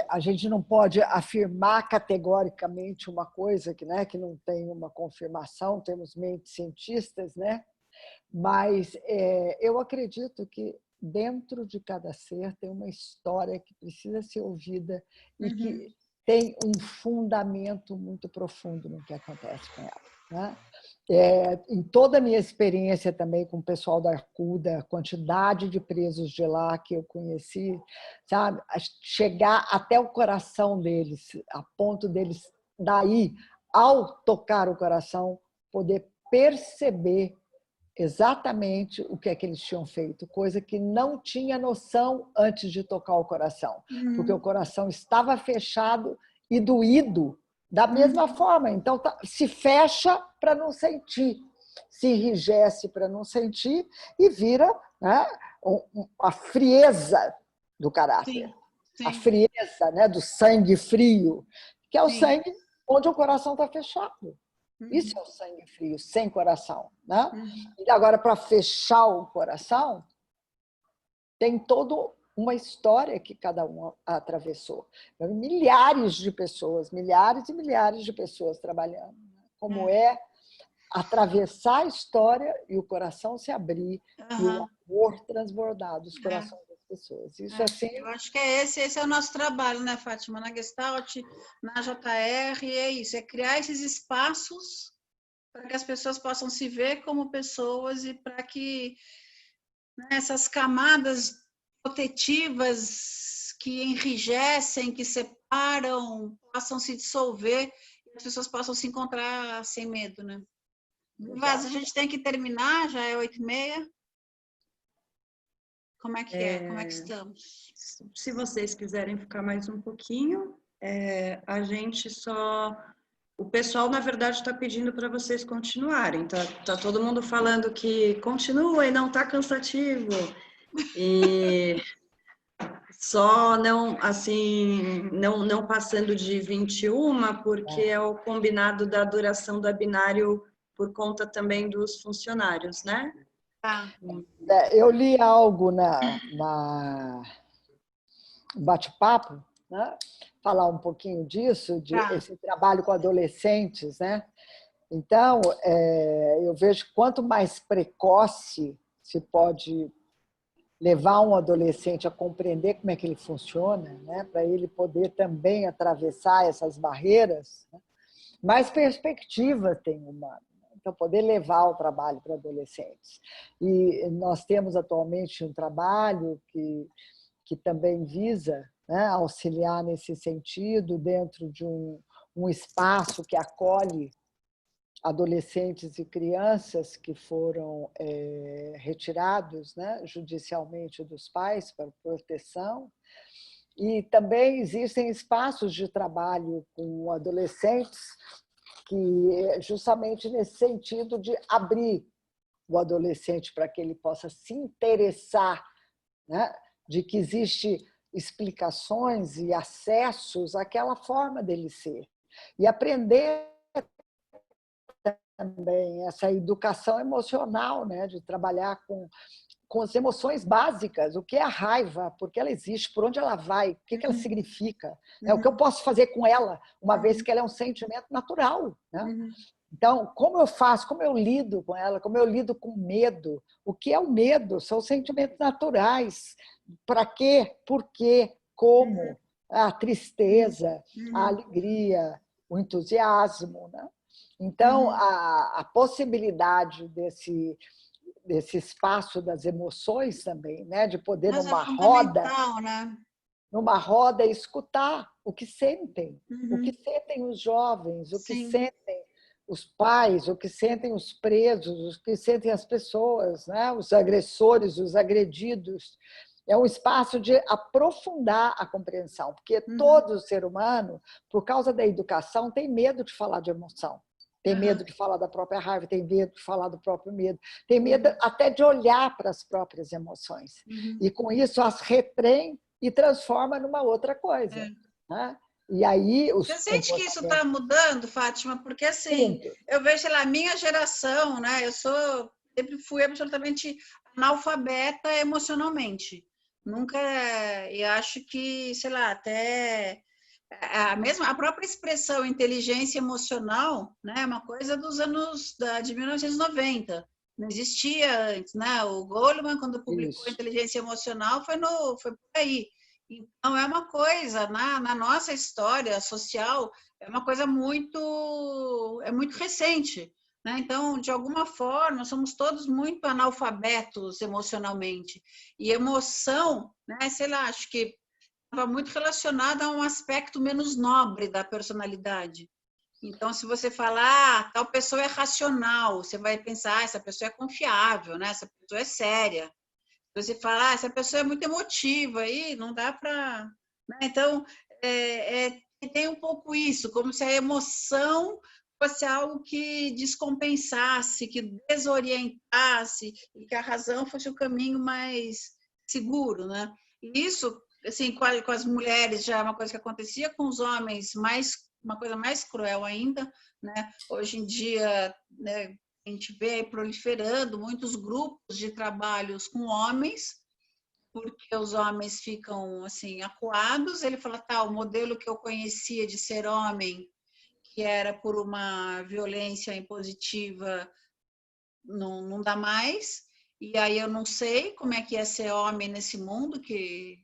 A gente não pode afirmar categoricamente uma coisa que não tem uma confirmação, temos mentes cientistas, né? Mas eu acredito que dentro de cada ser tem uma história que precisa ser ouvida e que tem um fundamento muito profundo no que acontece com ela, né? Em toda a minha experiência também com o pessoal da Arcuda, a quantidade de presos de lá que eu conheci, sabe? Chegar até o coração deles, a ponto deles, daí, ao tocar o coração, poder perceber exatamente o que é que eles tinham feito, coisa que não tinha noção antes de tocar o coração, porque o coração estava fechado e doído da mesma forma. Então, se fecha para não sentir, se enrijece para não sentir e vira, né, a frieza do caráter, Sim, sim. a frieza, né, do sangue frio, que é o sangue onde o coração está fechado. Isso é o sangue frio, sem coração, né? E agora, para fechar o coração, tem toda uma história que cada um atravessou. Milhares de pessoas, milhares e milhares de pessoas trabalhando. Como é atravessar a história e o coração se abrir e o amor transbordar dos corações das pessoas. Isso assim. Eu acho que esse é o nosso trabalho, né, Fátima? Na Gestalt, na JR, é isso, é criar esses espaços para que as pessoas possam se ver como pessoas e para que, né, essas camadas protetivas que enrijecem, que separam, possam se dissolver e as pessoas possam se encontrar sem medo, né? Vaz, a gente tem que terminar, já é 8h30. Como é que é? Como é que estamos? Se vocês quiserem ficar mais um pouquinho, a gente só... O pessoal, na verdade, está pedindo para vocês continuarem. Tá todo mundo falando que continua e não está cansativo. E só não, assim, não passando de 21, porque é o combinado da duração do webinário por conta também dos funcionários, né? Tá. Eu li algo na bate-papo, né? Falar um pouquinho disso, de esse trabalho com adolescentes, né? Então, eu vejo que quanto mais precoce se pode levar um adolescente a compreender como é que ele funciona, né? Para ele poder também atravessar essas barreiras, né? Mais perspectiva tem o humano. Então, poder levar o trabalho para adolescentes. E nós temos atualmente um trabalho que também visa, né, auxiliar nesse sentido, dentro de um espaço que acolhe adolescentes e crianças que foram retirados, né, judicialmente dos pais para proteção. E também existem espaços de trabalho com adolescentes que justamente nesse sentido de abrir o adolescente para que ele possa se interessar, né, de que existe explicações e acessos àquela forma dele ser. E aprender também essa educação emocional, né, de trabalhar com as emoções básicas, o que é a raiva, por que ela existe, por onde ela vai, o que ela significa, né? O que eu posso fazer com ela, uma vez que ela é um sentimento natural, né? Então, como eu faço, como eu lido com ela, como eu lido com medo, o que é o medo? São sentimentos naturais. Para quê? Por quê? Como? A tristeza, a alegria, o entusiasmo, né? Então, a possibilidade desse espaço das emoções também, né? De poder, numa roda, escutar o que sentem, o que sentem os jovens, o que sentem os pais, o que sentem os presos, o que sentem as pessoas, né? Os agressores, os agredidos. É um espaço de aprofundar a compreensão, porque todo ser humano, por causa da educação, tem medo de falar de emoção. Tem medo de falar da própria raiva, tem medo de falar do próprio medo, tem medo até de olhar para as próprias emoções. E, com isso, as retém e transforma numa outra coisa. Né? E aí, você sente que isso está mudando, Fátima? Porque, assim, eu vejo, sei lá, a minha geração, né? Eu sempre fui absolutamente analfabeta emocionalmente. Nunca... E acho que, sei lá, até... a própria expressão inteligência emocional, né, é uma coisa dos anos de 1990. Não existia antes, né? O Goleman, quando publicou Inteligência Emocional, foi por aí. Então, é uma coisa, na nossa história social, é uma coisa muito recente. Né? Então, de alguma forma, somos todos muito analfabetos emocionalmente. E emoção, né, sei lá, acho que estava muito relacionada a um aspecto menos nobre da personalidade. Então, se você falar, tal pessoa é racional, você vai pensar, essa pessoa é confiável, né? Essa pessoa é séria. Se você falar, essa pessoa é muito emotiva, aí não dá para... Né? Então, tem um pouco isso, como se a emoção fosse algo que descompensasse, que desorientasse, e que a razão fosse o caminho mais seguro, né? E isso, assim, com as mulheres já é uma coisa que acontecia, com os homens uma coisa mais cruel ainda, né? Hoje em dia, né, a gente vê aí proliferando muitos grupos de trabalhos com homens, porque os homens ficam assim acuados. Ele fala, tá, o modelo que eu conhecia de ser homem, que era por uma violência impositiva, não dá mais. E aí eu não sei como é que é ser homem nesse mundo que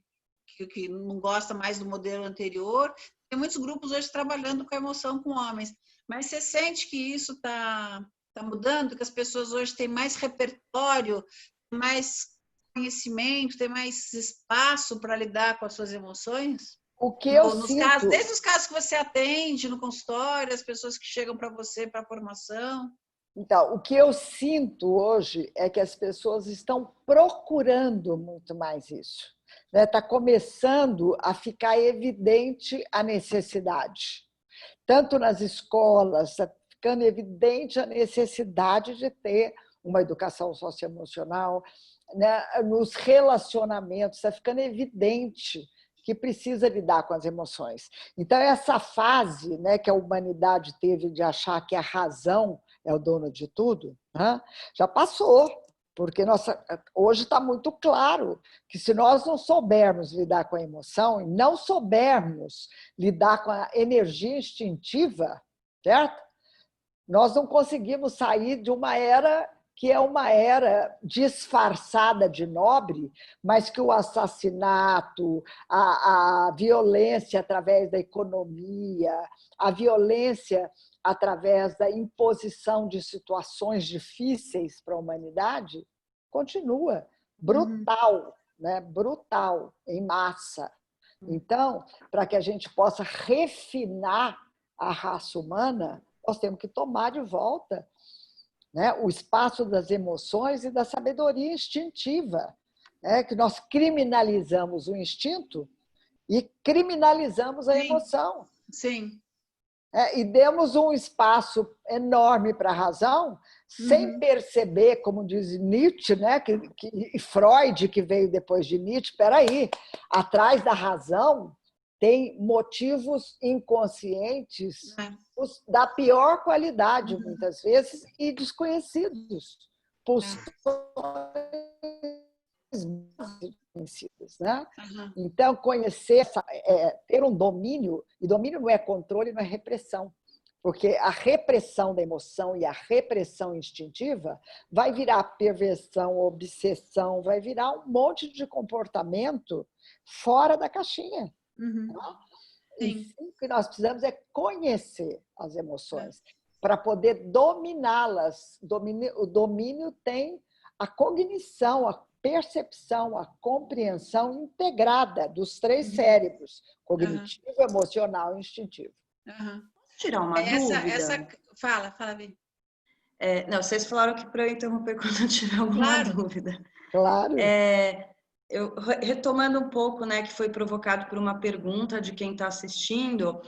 não gosta mais do modelo anterior. Tem muitos grupos hoje trabalhando com a emoção com homens. Mas você sente que isso está mudando, que as pessoas hoje têm mais repertório, mais conhecimento, têm mais espaço para lidar com as suas emoções? O que eu sinto... Desde os casos que você atende no consultório, as pessoas que chegam para você para a formação. Então, o que eu sinto hoje é que as pessoas estão procurando muito mais isso. Está começando a ficar evidente a necessidade. Tanto nas escolas, está ficando evidente a necessidade de ter uma educação socioemocional, né? Nos relacionamentos, está ficando evidente que precisa lidar com as emoções. Então, essa fase, né, que a humanidade teve de achar que a razão é o dono de tudo, né, já passou. Porque hoje está muito claro que se nós não soubermos lidar com a emoção e não soubermos lidar com a energia instintiva, certo? Nós não conseguimos sair de uma era que é uma era disfarçada de nobre, mas que o assassinato, a violência através da economia, a violência através da imposição de situações difíceis para a humanidade, continua brutal, né? Brutal, em massa. Então, para que a gente possa refinar a raça humana, nós temos que tomar de volta, né, o espaço das emoções e da sabedoria instintiva, né, que nós criminalizamos o instinto e criminalizamos a emoção. Sim. E demos um espaço enorme para a razão, sem perceber, como diz Nietzsche, né, e Freud, que veio depois de Nietzsche, espera aí, atrás da razão tem motivos inconscientes da pior qualidade, muitas vezes, e desconhecidos. Pulsões desconhecidas, né? Então, conhecer, ter um domínio, e domínio não é controle, não é repressão, porque a repressão da emoção e a repressão instintiva vai virar perversão, obsessão, vai virar um monte de comportamento fora da caixinha. E o que nós precisamos é conhecer as emoções para poder dominá-las. O domínio tem a cognição, a percepção, a compreensão integrada dos três cérebros: cognitivo, emocional e instintivo. Tirar uma dúvida. Fala, Vini. Não, vocês falaram que para eu interromper quando eu tiver alguma dúvida. Claro. Eu, retomando um pouco, né, que foi provocado por uma pergunta de quem está assistindo,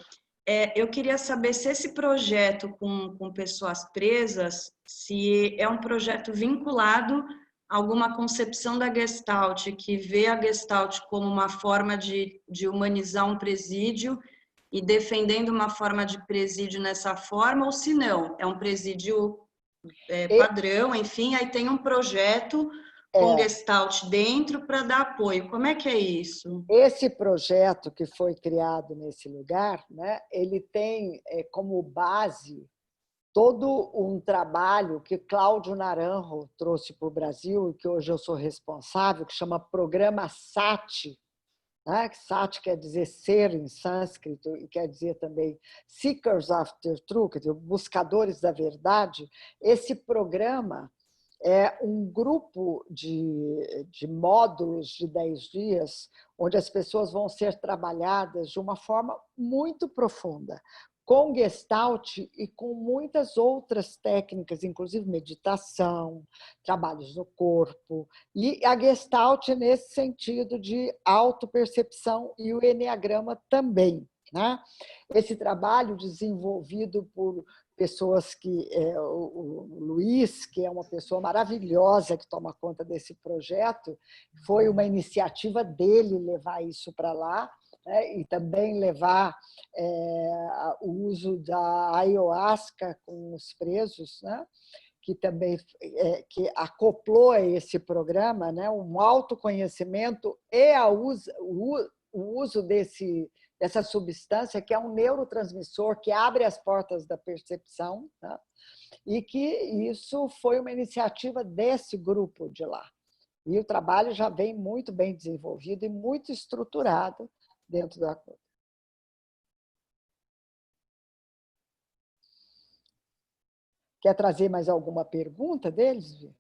eu queria saber se esse projeto com pessoas presas, se é um projeto vinculado a alguma concepção da Gestalt, que vê a Gestalt como uma forma de humanizar um presídio e defendendo uma forma de presídio nessa forma, ou se não, é um presídio padrão, enfim, aí tem um projeto com Gestalt dentro para dar apoio. Como é que é isso? Esse projeto que foi criado nesse lugar, né, ele tem como base todo um trabalho que Cláudio Naranjo trouxe para o Brasil, e que hoje eu sou responsável, que chama Programa SATI, né? SATI quer dizer ser em sânscrito e quer dizer também Seekers After Truth, quer dizer, buscadores da verdade. Esse programa é um grupo de módulos de 10 dias, onde as pessoas vão ser trabalhadas de uma forma muito profunda, com Gestalt e com muitas outras técnicas, inclusive meditação, trabalhos no corpo, e a Gestalt nesse sentido de autopercepção e o Eneagrama também, né? Esse trabalho desenvolvido por pessoas que o Luiz, que é uma pessoa maravilhosa que toma conta desse projeto, foi uma iniciativa dele levar isso para lá, né, e também levar o uso da ayahuasca com os presos, né, que também que acoplou a esse programa, né, um autoconhecimento e o uso dessa substância, que é um neurotransmissor que abre as portas da percepção, né? E que isso foi uma iniciativa desse grupo de lá. E o trabalho já vem muito bem desenvolvido e muito estruturado dentro da coisa. Quer trazer mais alguma pergunta deles, Vi?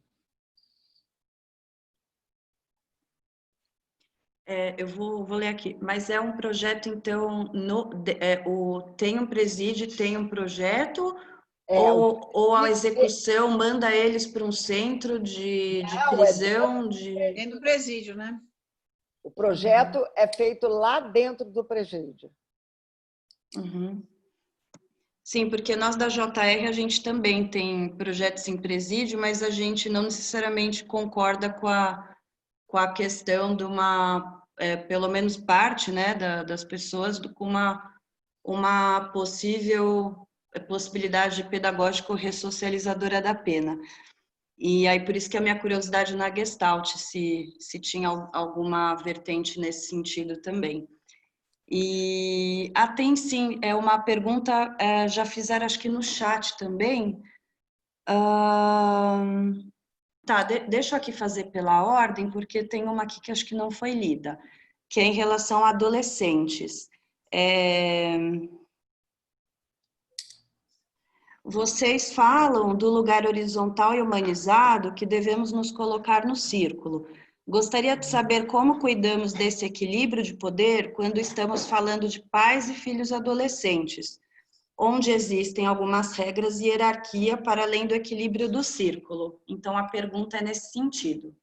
Eu vou ler aqui, mas é um projeto, então, tem um presídio, tem um projeto, ou a execução manda eles para um centro de prisão? Dentro do presídio, né? O projeto é feito lá dentro do presídio. Sim, porque nós da JR, a gente também tem projetos em presídio, mas a gente não necessariamente concorda com a questão de pelo menos parte, né, das pessoas, com uma possível possibilidade pedagógico-ressocializadora da pena. E aí, por isso que a minha curiosidade na Gestalt, se tinha alguma vertente nesse sentido também. E tem sim, é uma pergunta, já fizeram acho que no chat também. Tá, deixa eu aqui fazer pela ordem, porque tem uma aqui que acho que não foi lida, que é em relação a adolescentes. Vocês falam do lugar horizontal e humanizado que devemos nos colocar no círculo. Gostaria de saber como cuidamos desse equilíbrio de poder quando estamos falando de pais e filhos adolescentes, onde existem algumas regras e hierarquia para além do equilíbrio do círculo. Então, a pergunta é nesse sentido.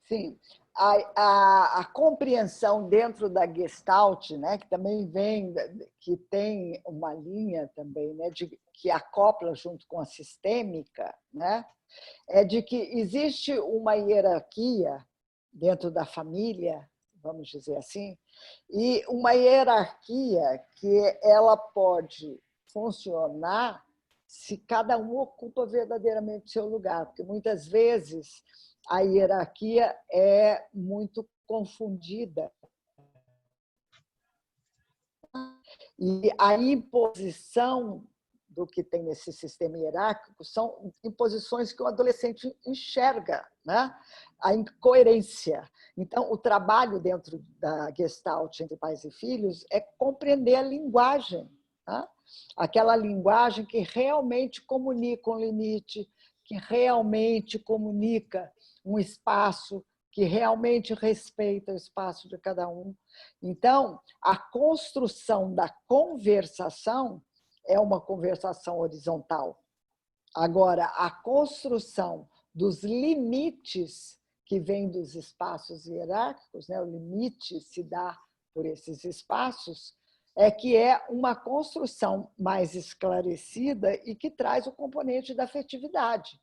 Sim, a compreensão dentro da Gestalt, né, que também vem, que tem uma linha também, né, que acopla junto com a sistêmica, né, é de que existe uma hierarquia dentro da família, vamos dizer assim, e uma hierarquia que ela pode funcionar se cada um ocupa verdadeiramente seu lugar, porque muitas vezes a hierarquia é muito confundida. E a imposição do que tem nesse sistema hierárquico são imposições que o adolescente enxerga, né? A incoerência. Então, o trabalho dentro da Gestalt entre pais e filhos é compreender a linguagem, né? Aquela linguagem que realmente comunica um limite, que realmente comunica um espaço, que realmente respeita o espaço de cada um. Então, a construção da conversação é uma conversação horizontal. Agora, a construção dos limites que vêm dos espaços hierárquicos, né? O limite se dá por esses espaços, é que é uma construção mais esclarecida e que traz o componente da afetividade,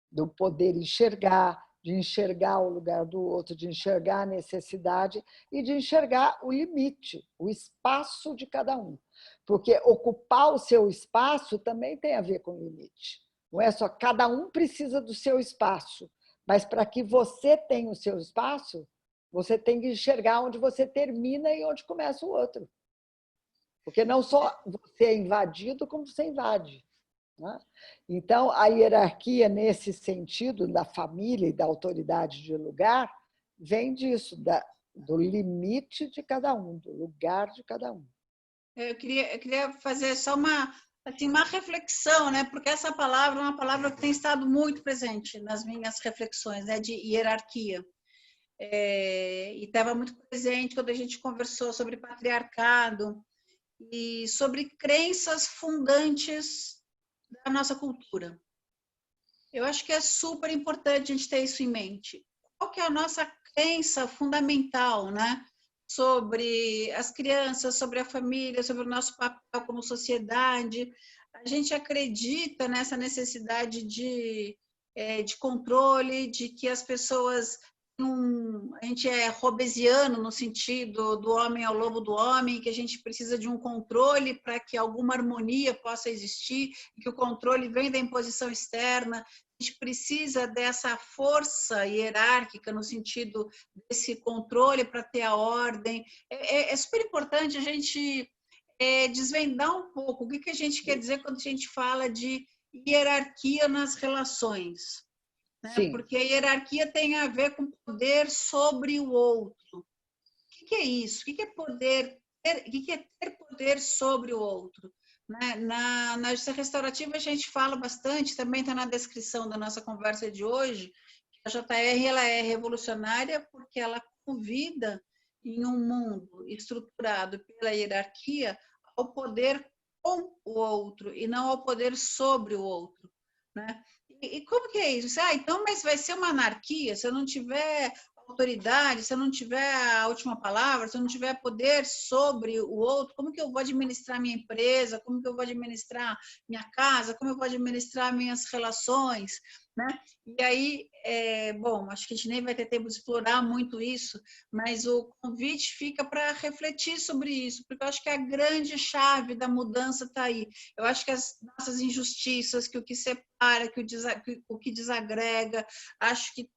do poder enxergar, de enxergar o lugar do outro, de enxergar a necessidade e de enxergar o limite, o espaço de cada um. Porque ocupar o seu espaço também tem a ver com limite. Não é só cada um precisa do seu espaço, mas para que você tenha o seu espaço, você tem que enxergar onde você termina e onde começa o outro. Porque não só você é invadido, como você invade. Então, a hierarquia, nesse sentido, da família e da autoridade de lugar, vem disso, do limite de cada um, do lugar de cada um. Eu queria fazer só uma reflexão, né? Porque essa palavra é uma palavra que tem estado muito presente nas minhas reflexões, né? De hierarquia. E estava muito presente quando a gente conversou sobre patriarcado e sobre crenças fundantes da nossa cultura. Eu acho que é super importante a gente ter isso em mente. Qual que é a nossa crença fundamental, né? Sobre as crianças, sobre a família, sobre o nosso papel como sociedade. A gente acredita nessa necessidade de controle, de que as pessoas... a gente é hobbesiano no sentido do homem ao lobo do homem, que a gente precisa de um controle para que alguma harmonia possa existir, que o controle vem da imposição externa. A gente precisa dessa força hierárquica no sentido desse controle para ter a ordem. É super importante a gente desvendar um pouco o que a gente quer dizer quando a gente fala de hierarquia nas relações. Né? Porque a hierarquia tem a ver com poder sobre o outro. O que é isso? O que é poder? O que é ter poder sobre o outro? Né? Na justiça restaurativa a gente fala bastante, também está na descrição da nossa conversa de hoje, que a JR ela é revolucionária porque ela convida em um mundo estruturado pela hierarquia ao poder com o outro e não ao poder sobre o outro. Né? E como que é isso? Então, mas vai ser uma anarquia se eu não tiver autoridade, se eu não tiver a última palavra, se eu não tiver poder sobre o outro, como que eu vou administrar minha empresa, como que eu vou administrar minha casa, como eu vou administrar minhas relações, né? E aí, bom, acho que a gente nem vai ter tempo de explorar muito isso, mas o convite fica para refletir sobre isso, porque eu acho que a grande chave da mudança está aí. Eu acho que as nossas injustiças, que o que separa, que o que desagrega, acho que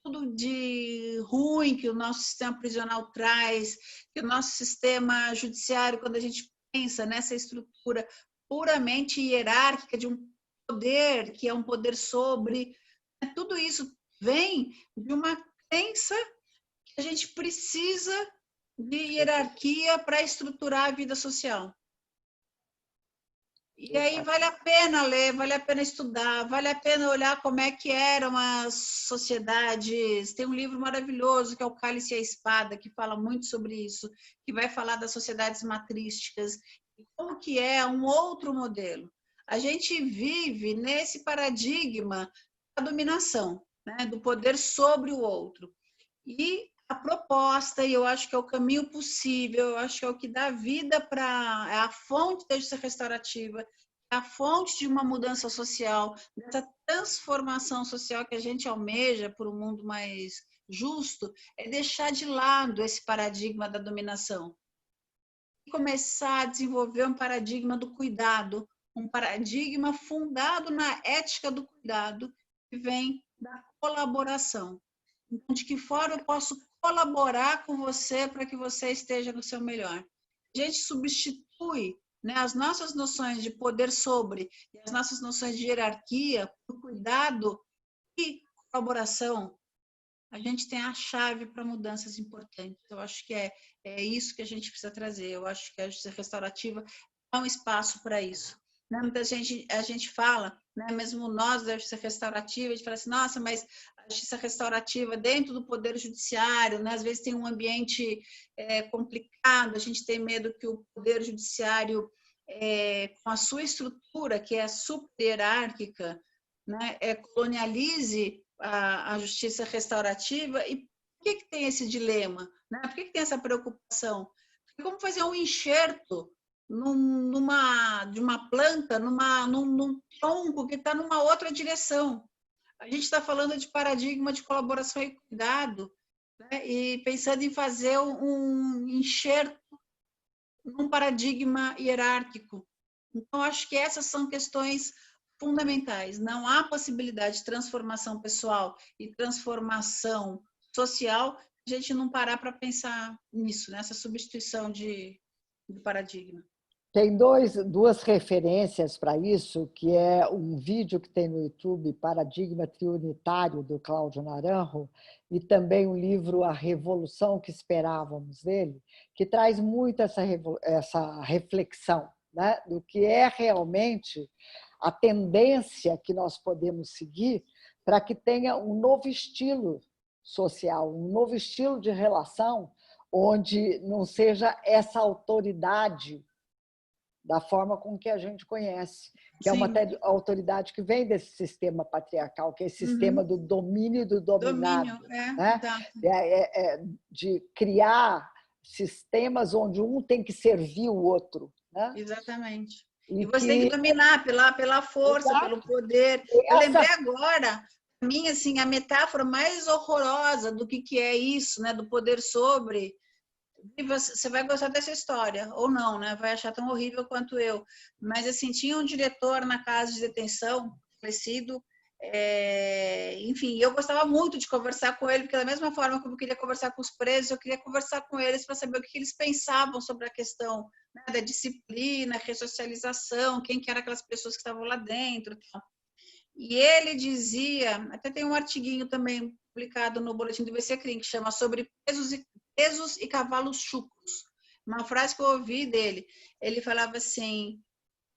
tudo de ruim que o nosso sistema prisional traz, que o nosso sistema judiciário, quando a gente pensa nessa estrutura puramente hierárquica de um poder, que é um poder sobre, tudo isso vem de uma crença que a gente precisa de hierarquia para estruturar a vida social. E aí vale a pena ler, vale a pena estudar, vale a pena olhar como é que eram as sociedades. Tem um livro maravilhoso que é O Cálice e a Espada, que fala muito sobre isso, que vai falar das sociedades matrísticas, como que é um outro modelo. A gente vive nesse paradigma da dominação, né, do poder sobre o outro. E a proposta, e eu acho que é o caminho possível, eu acho que é o que dá vida para... é a fonte da justiça restaurativa, é a fonte de uma mudança social, dessa transformação social que a gente almeja por um mundo mais justo, é deixar de lado esse paradigma da dominação e começar a desenvolver um paradigma do cuidado, um paradigma fundado na ética do cuidado, que vem da colaboração. Então, de que forma eu posso colaborar com você para que você esteja no seu melhor? A gente substitui, né, as nossas noções de poder sobre e as nossas noções de hierarquia por cuidado e colaboração. A gente tem a chave para mudanças importantes. Eu acho que é isso que a gente precisa trazer. Eu acho que a justiça restaurativa é um espaço para isso. Muita gente, a gente fala, né, mesmo nós da justiça restaurativa, a gente fala assim, nossa, mas a justiça restaurativa dentro do poder judiciário, né, às vezes tem um ambiente complicado, a gente tem medo que o poder judiciário, com a sua estrutura, que é super hierárquica, né, colonialize a justiça restaurativa. E por que tem esse dilema? Né? Por que tem essa preocupação? Porque como fazer um enxerto de uma planta, num tronco que está numa outra direção? A gente está falando de paradigma de colaboração e cuidado, né? E pensando em fazer um enxerto num paradigma hierárquico. Então, acho que essas são questões fundamentais. Não há possibilidade de transformação pessoal e transformação social se a gente não parar para pensar nisso, nessa substituição de paradigma. Tem duas referências para isso, que é um vídeo que tem no YouTube, Paradigma Triunitário, do Cláudio Naranjo, e também o livro A Revolução que Esperávamos dele, que traz muito essa reflexão, né, do que é realmente a tendência que nós podemos seguir para que tenha um novo estilo social, um novo estilo de relação, onde não seja essa autoridade da forma com que a gente conhece, que Sim. é uma autoridade que vem desse sistema patriarcal, que é esse sistema do domínio e do dominado. Né? De criar sistemas onde um tem que servir o outro. Né? Exatamente. E você tem que dominar pela força, Exato. Pelo poder. Eu lembrei agora, para mim, assim, a metáfora mais horrorosa do que é isso, né? Do poder sobre... Você vai gostar dessa história, ou não, né? Vai achar tão horrível quanto eu. Mas, assim, tinha um diretor na casa de detenção, falecido, enfim, eu gostava muito de conversar com ele, porque da mesma forma como eu queria conversar com os presos, eu queria conversar com eles para saber o que eles pensavam sobre a questão, né, da disciplina, ressocialização, quem que eram aquelas pessoas que estavam lá dentro. E ele dizia, até tem um artiguinho também publicado no Boletim do IBCCRIM, que chama Sobre Pesos e Cavalos Chucros. Uma frase que eu ouvi dele, ele falava assim,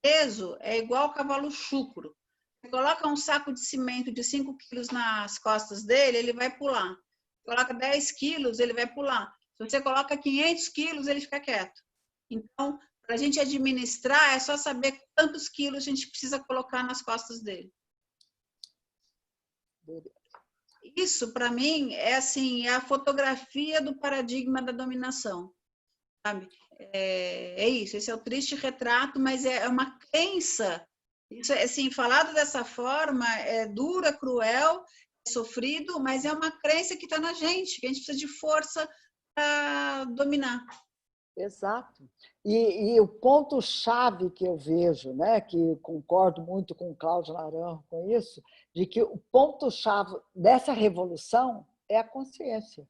peso é igual cavalo chucro. Você coloca um saco de cimento de 5 quilos nas costas dele, ele vai pular. Coloca 10 quilos, ele vai pular. Se você coloca 500 quilos, ele fica quieto. Então, para a gente administrar, é só saber quantos quilos a gente precisa colocar nas costas dele. isso, para mim, é assim, é a fotografia do paradigma da dominação, sabe? É isso, esse é o triste retrato, mas é uma crença. Isso, assim, falado dessa forma, é dura, cruel, é sofrido, mas é uma crença que está na gente, que a gente precisa de força para dominar. Exato. E o ponto-chave que eu vejo, né, que concordo muito com o Cláudio Naranjo com isso, de que o ponto-chave dessa revolução é a consciência.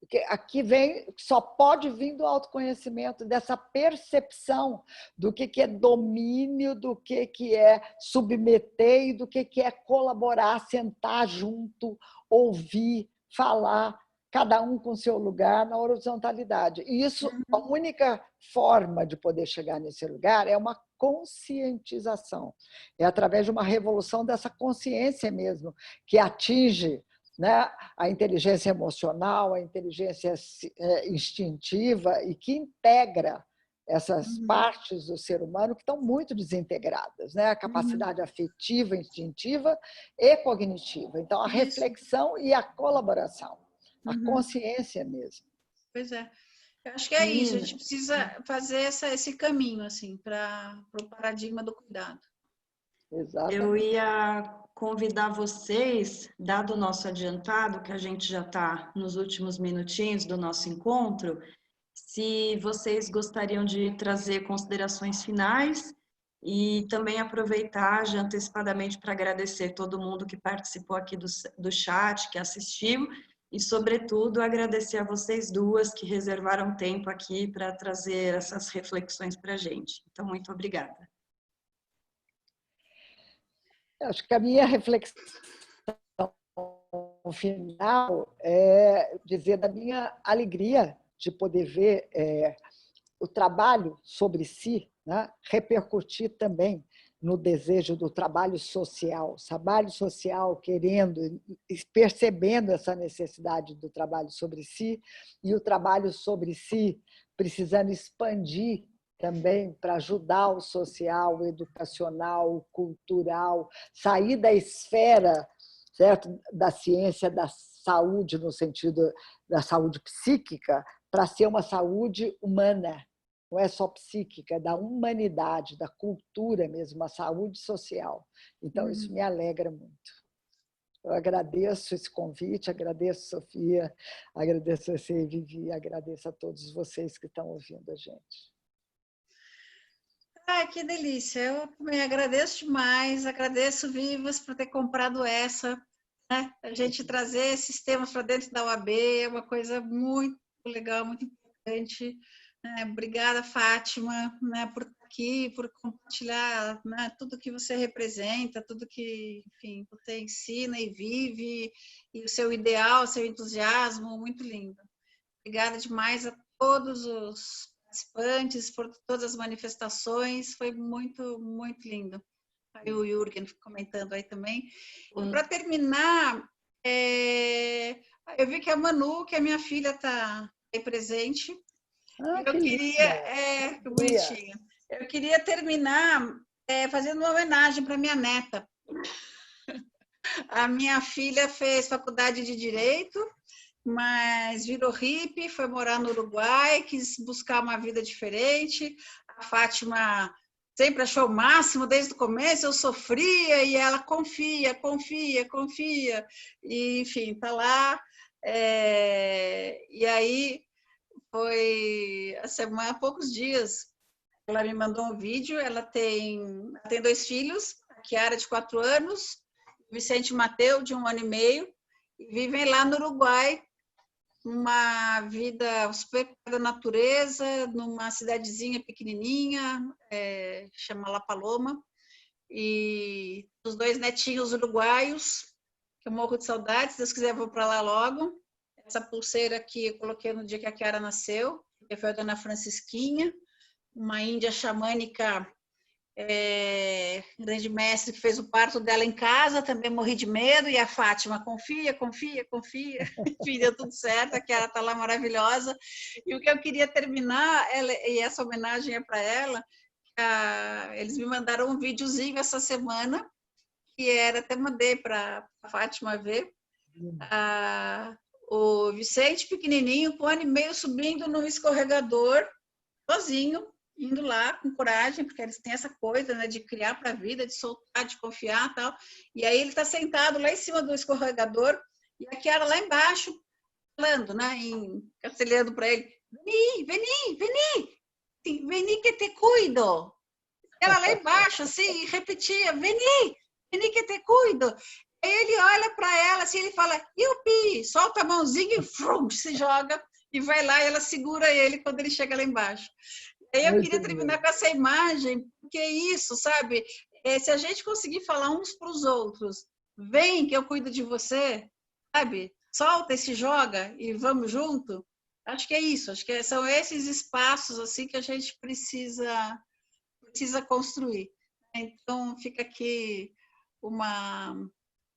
Porque aqui vem, só pode vir do autoconhecimento, dessa percepção do que é domínio, do que é submeter e do que é colaborar, sentar junto, ouvir, falar, cada um com seu lugar na horizontalidade. E isso, a única forma de poder chegar nesse lugar é uma conscientização. É através de uma revolução dessa consciência mesmo, que atinge, né, a inteligência emocional, a inteligência instintiva e que integra essas partes do ser humano que estão muito desintegradas, né? A capacidade afetiva, instintiva e cognitiva. Então, a reflexão e a colaboração, a consciência mesmo. Pois é. Eu acho que é isso, a gente precisa fazer esse caminho assim, para o paradigma do cuidado. Exatamente. Eu ia convidar vocês, dado o nosso adiantado, que a gente já está nos últimos minutinhos do nosso encontro, se vocês gostariam de trazer considerações finais e também aproveitar já antecipadamente para agradecer todo mundo que participou aqui do chat, que assistiu, e, sobretudo, agradecer a vocês duas que reservaram tempo aqui para trazer essas reflexões para a gente. Então, muito obrigada. Acho que a minha reflexão final é dizer da minha alegria de poder ver o trabalho sobre si, né, repercutir também no desejo do trabalho social querendo, percebendo essa necessidade do trabalho sobre si, e o trabalho sobre si precisando expandir também para ajudar o social, o educacional, o cultural, sair da esfera, certo, da ciência, da saúde, no sentido da saúde psíquica, para ser uma saúde humana. Não é só psíquica, é da humanidade, da cultura mesmo, uma saúde social. Então, isso me alegra muito. Eu agradeço esse convite, agradeço, Sofia, agradeço a você, Vivi, agradeço a todos vocês que estão ouvindo a gente. Que delícia! Eu também agradeço demais, agradeço, Vivas, por ter comprado essa, né? A gente trazer esses temas para dentro da UAB é uma coisa muito legal, muito importante. Obrigada, Fátima, né, por estar aqui, por compartilhar, né, tudo que você representa, tudo que, enfim, você ensina e vive, e o seu ideal, o seu entusiasmo, muito lindo. Obrigada demais a todos os participantes por todas as manifestações, foi muito, muito lindo. Aí o Jürgen comentando aí também. Para terminar, eu vi que a Manu, que é minha filha, está aí presente. Que bonitinho. Eu queria terminar fazendo uma homenagem para minha neta. A minha filha fez faculdade de Direito, mas virou hippie, foi morar no Uruguai, quis buscar uma vida diferente. A Fátima sempre achou o máximo desde o começo, eu sofria e ela confia. E, enfim, está lá. E aí foi há poucos dias, ela me mandou um vídeo, ela tem 2 filhos, a Chiara de 4 anos, o Vicente Mateu de 1 ano e meio, e vivem lá no Uruguai, uma vida super da natureza, numa cidadezinha pequenininha, chama La Paloma, e os 2 netinhos uruguaios, que eu morro de saudade, se Deus quiser eu vou para lá logo. Essa pulseira aqui eu coloquei no dia que a Chiara nasceu, que foi a dona Francisquinha, uma índia xamânica, grande mestre, que fez o parto dela em casa, também morri de medo, e a Fátima, confia, enfim, deu tudo certo, a Chiara está lá maravilhosa. E o que eu queria terminar, e essa homenagem é para ela, eles me mandaram um videozinho essa semana, que até mandei para a Fátima ver, o Vicente pequenininho, o Pony meio subindo no escorregador, sozinho, indo lá com coragem, porque eles têm essa coisa, né, de criar para a vida, de soltar, de confiar e tal. E aí ele está sentado lá em cima do escorregador e a Chiara lá embaixo, falando, né, em castelhano para ele, veni que te cuido. Ela lá embaixo, assim, repetia, veni que te cuido. Aí ele olha para ela, assim, ele fala, Yupi, solta a mãozinha e frum, se joga e vai lá e ela segura ele quando ele chega lá embaixo. Aí eu queria terminar com essa imagem, porque é isso, sabe? Se a gente conseguir falar uns para os outros, vem que eu cuido de você, sabe? Solta e se joga e vamos junto. Acho que é isso, acho que são esses espaços assim que a gente precisa construir. Então, fica aqui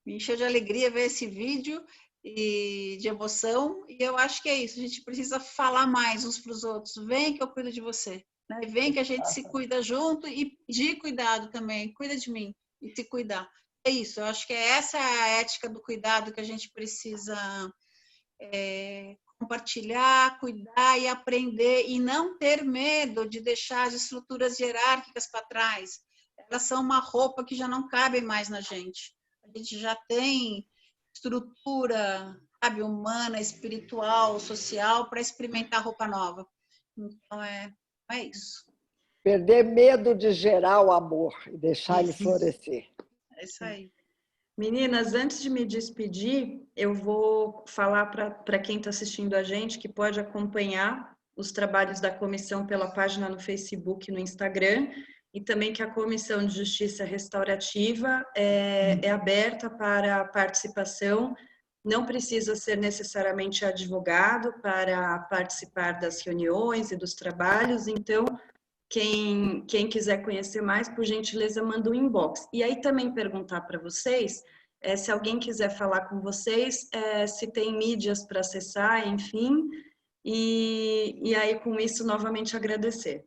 me encheu de alegria ver esse vídeo e de emoção, e eu acho que é isso, a gente precisa falar mais uns para os outros, vem que eu cuido de você, né? Vem que a gente se cuida junto e pedir cuidado também, cuida de mim e se cuidar. É isso, eu acho que essa é a ética do cuidado que a gente precisa compartilhar, cuidar e aprender, e não ter medo de deixar as estruturas hierárquicas para trás. Elas são uma roupa que já não cabe mais na gente. A gente já tem estrutura, sabe, humana, espiritual, social, para experimentar roupa nova. Então, é isso. Perder medo de gerar o amor e deixar ele florescer. É isso aí. Meninas, antes de me despedir, eu vou falar para quem está assistindo a gente que pode acompanhar os trabalhos da comissão pela página no Facebook e no Instagram, e também que a Comissão de Justiça Restaurativa é aberta para participação. Não precisa ser necessariamente advogado para participar das reuniões e dos trabalhos, então quem quiser conhecer mais, por gentileza, manda um inbox. E aí também perguntar para vocês, se alguém quiser falar com vocês, se tem mídias para acessar, enfim, e aí com isso novamente agradecer.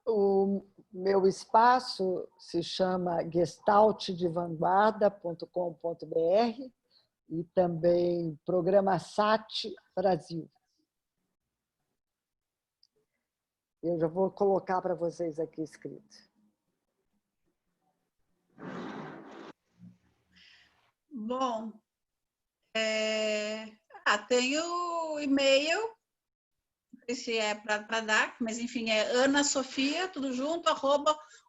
O meu espaço se chama gestaltdevanguarda.com.br e também Programa SAT Brasil. Eu já vou colocar para vocês aqui escrito. Bom, tem o e-mail, não sei se é para dar, mas enfim, é anasofia, tudo junto,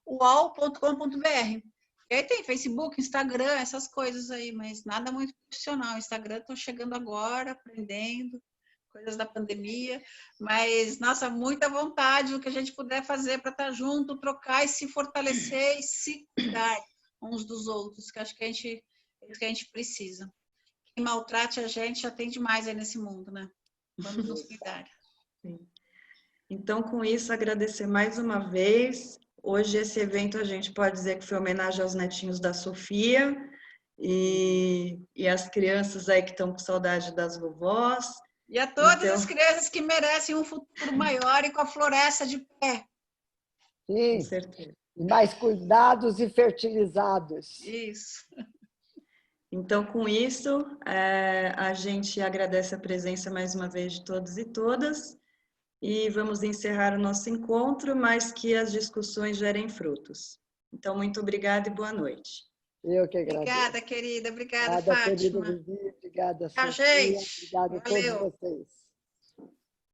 @uol.com.br. E aí tem Facebook, Instagram, essas coisas aí, mas nada muito profissional. Instagram estou chegando agora, aprendendo coisas da pandemia, mas, nossa, muita vontade do que a gente puder fazer para estar junto, trocar e se fortalecer e se cuidar uns dos outros, que acho que é isso que a gente precisa. Quem maltrate a gente já tem demais aí nesse mundo, né? Vamos nos cuidar. Sim. Então, com isso, agradecer mais uma vez. Hoje, esse evento, a gente pode dizer que foi homenagem aos netinhos da Sofia e as crianças aí que estão com saudade das vovós. E a todas as crianças que merecem um futuro maior e com a floresta de pé. Sim, com certeza. Mais cuidados e fertilizados. Isso. Então, com isso, a gente agradece a presença mais uma vez de todos e todas e vamos encerrar o nosso encontro, mas que as discussões gerem frutos. Então, muito obrigada e boa noite. Eu que agradeço. Obrigada, querida. Obrigada, Fátima. Querida Vivi. Obrigada, Tchau, Sofia. gente. Obrigada a todos vocês.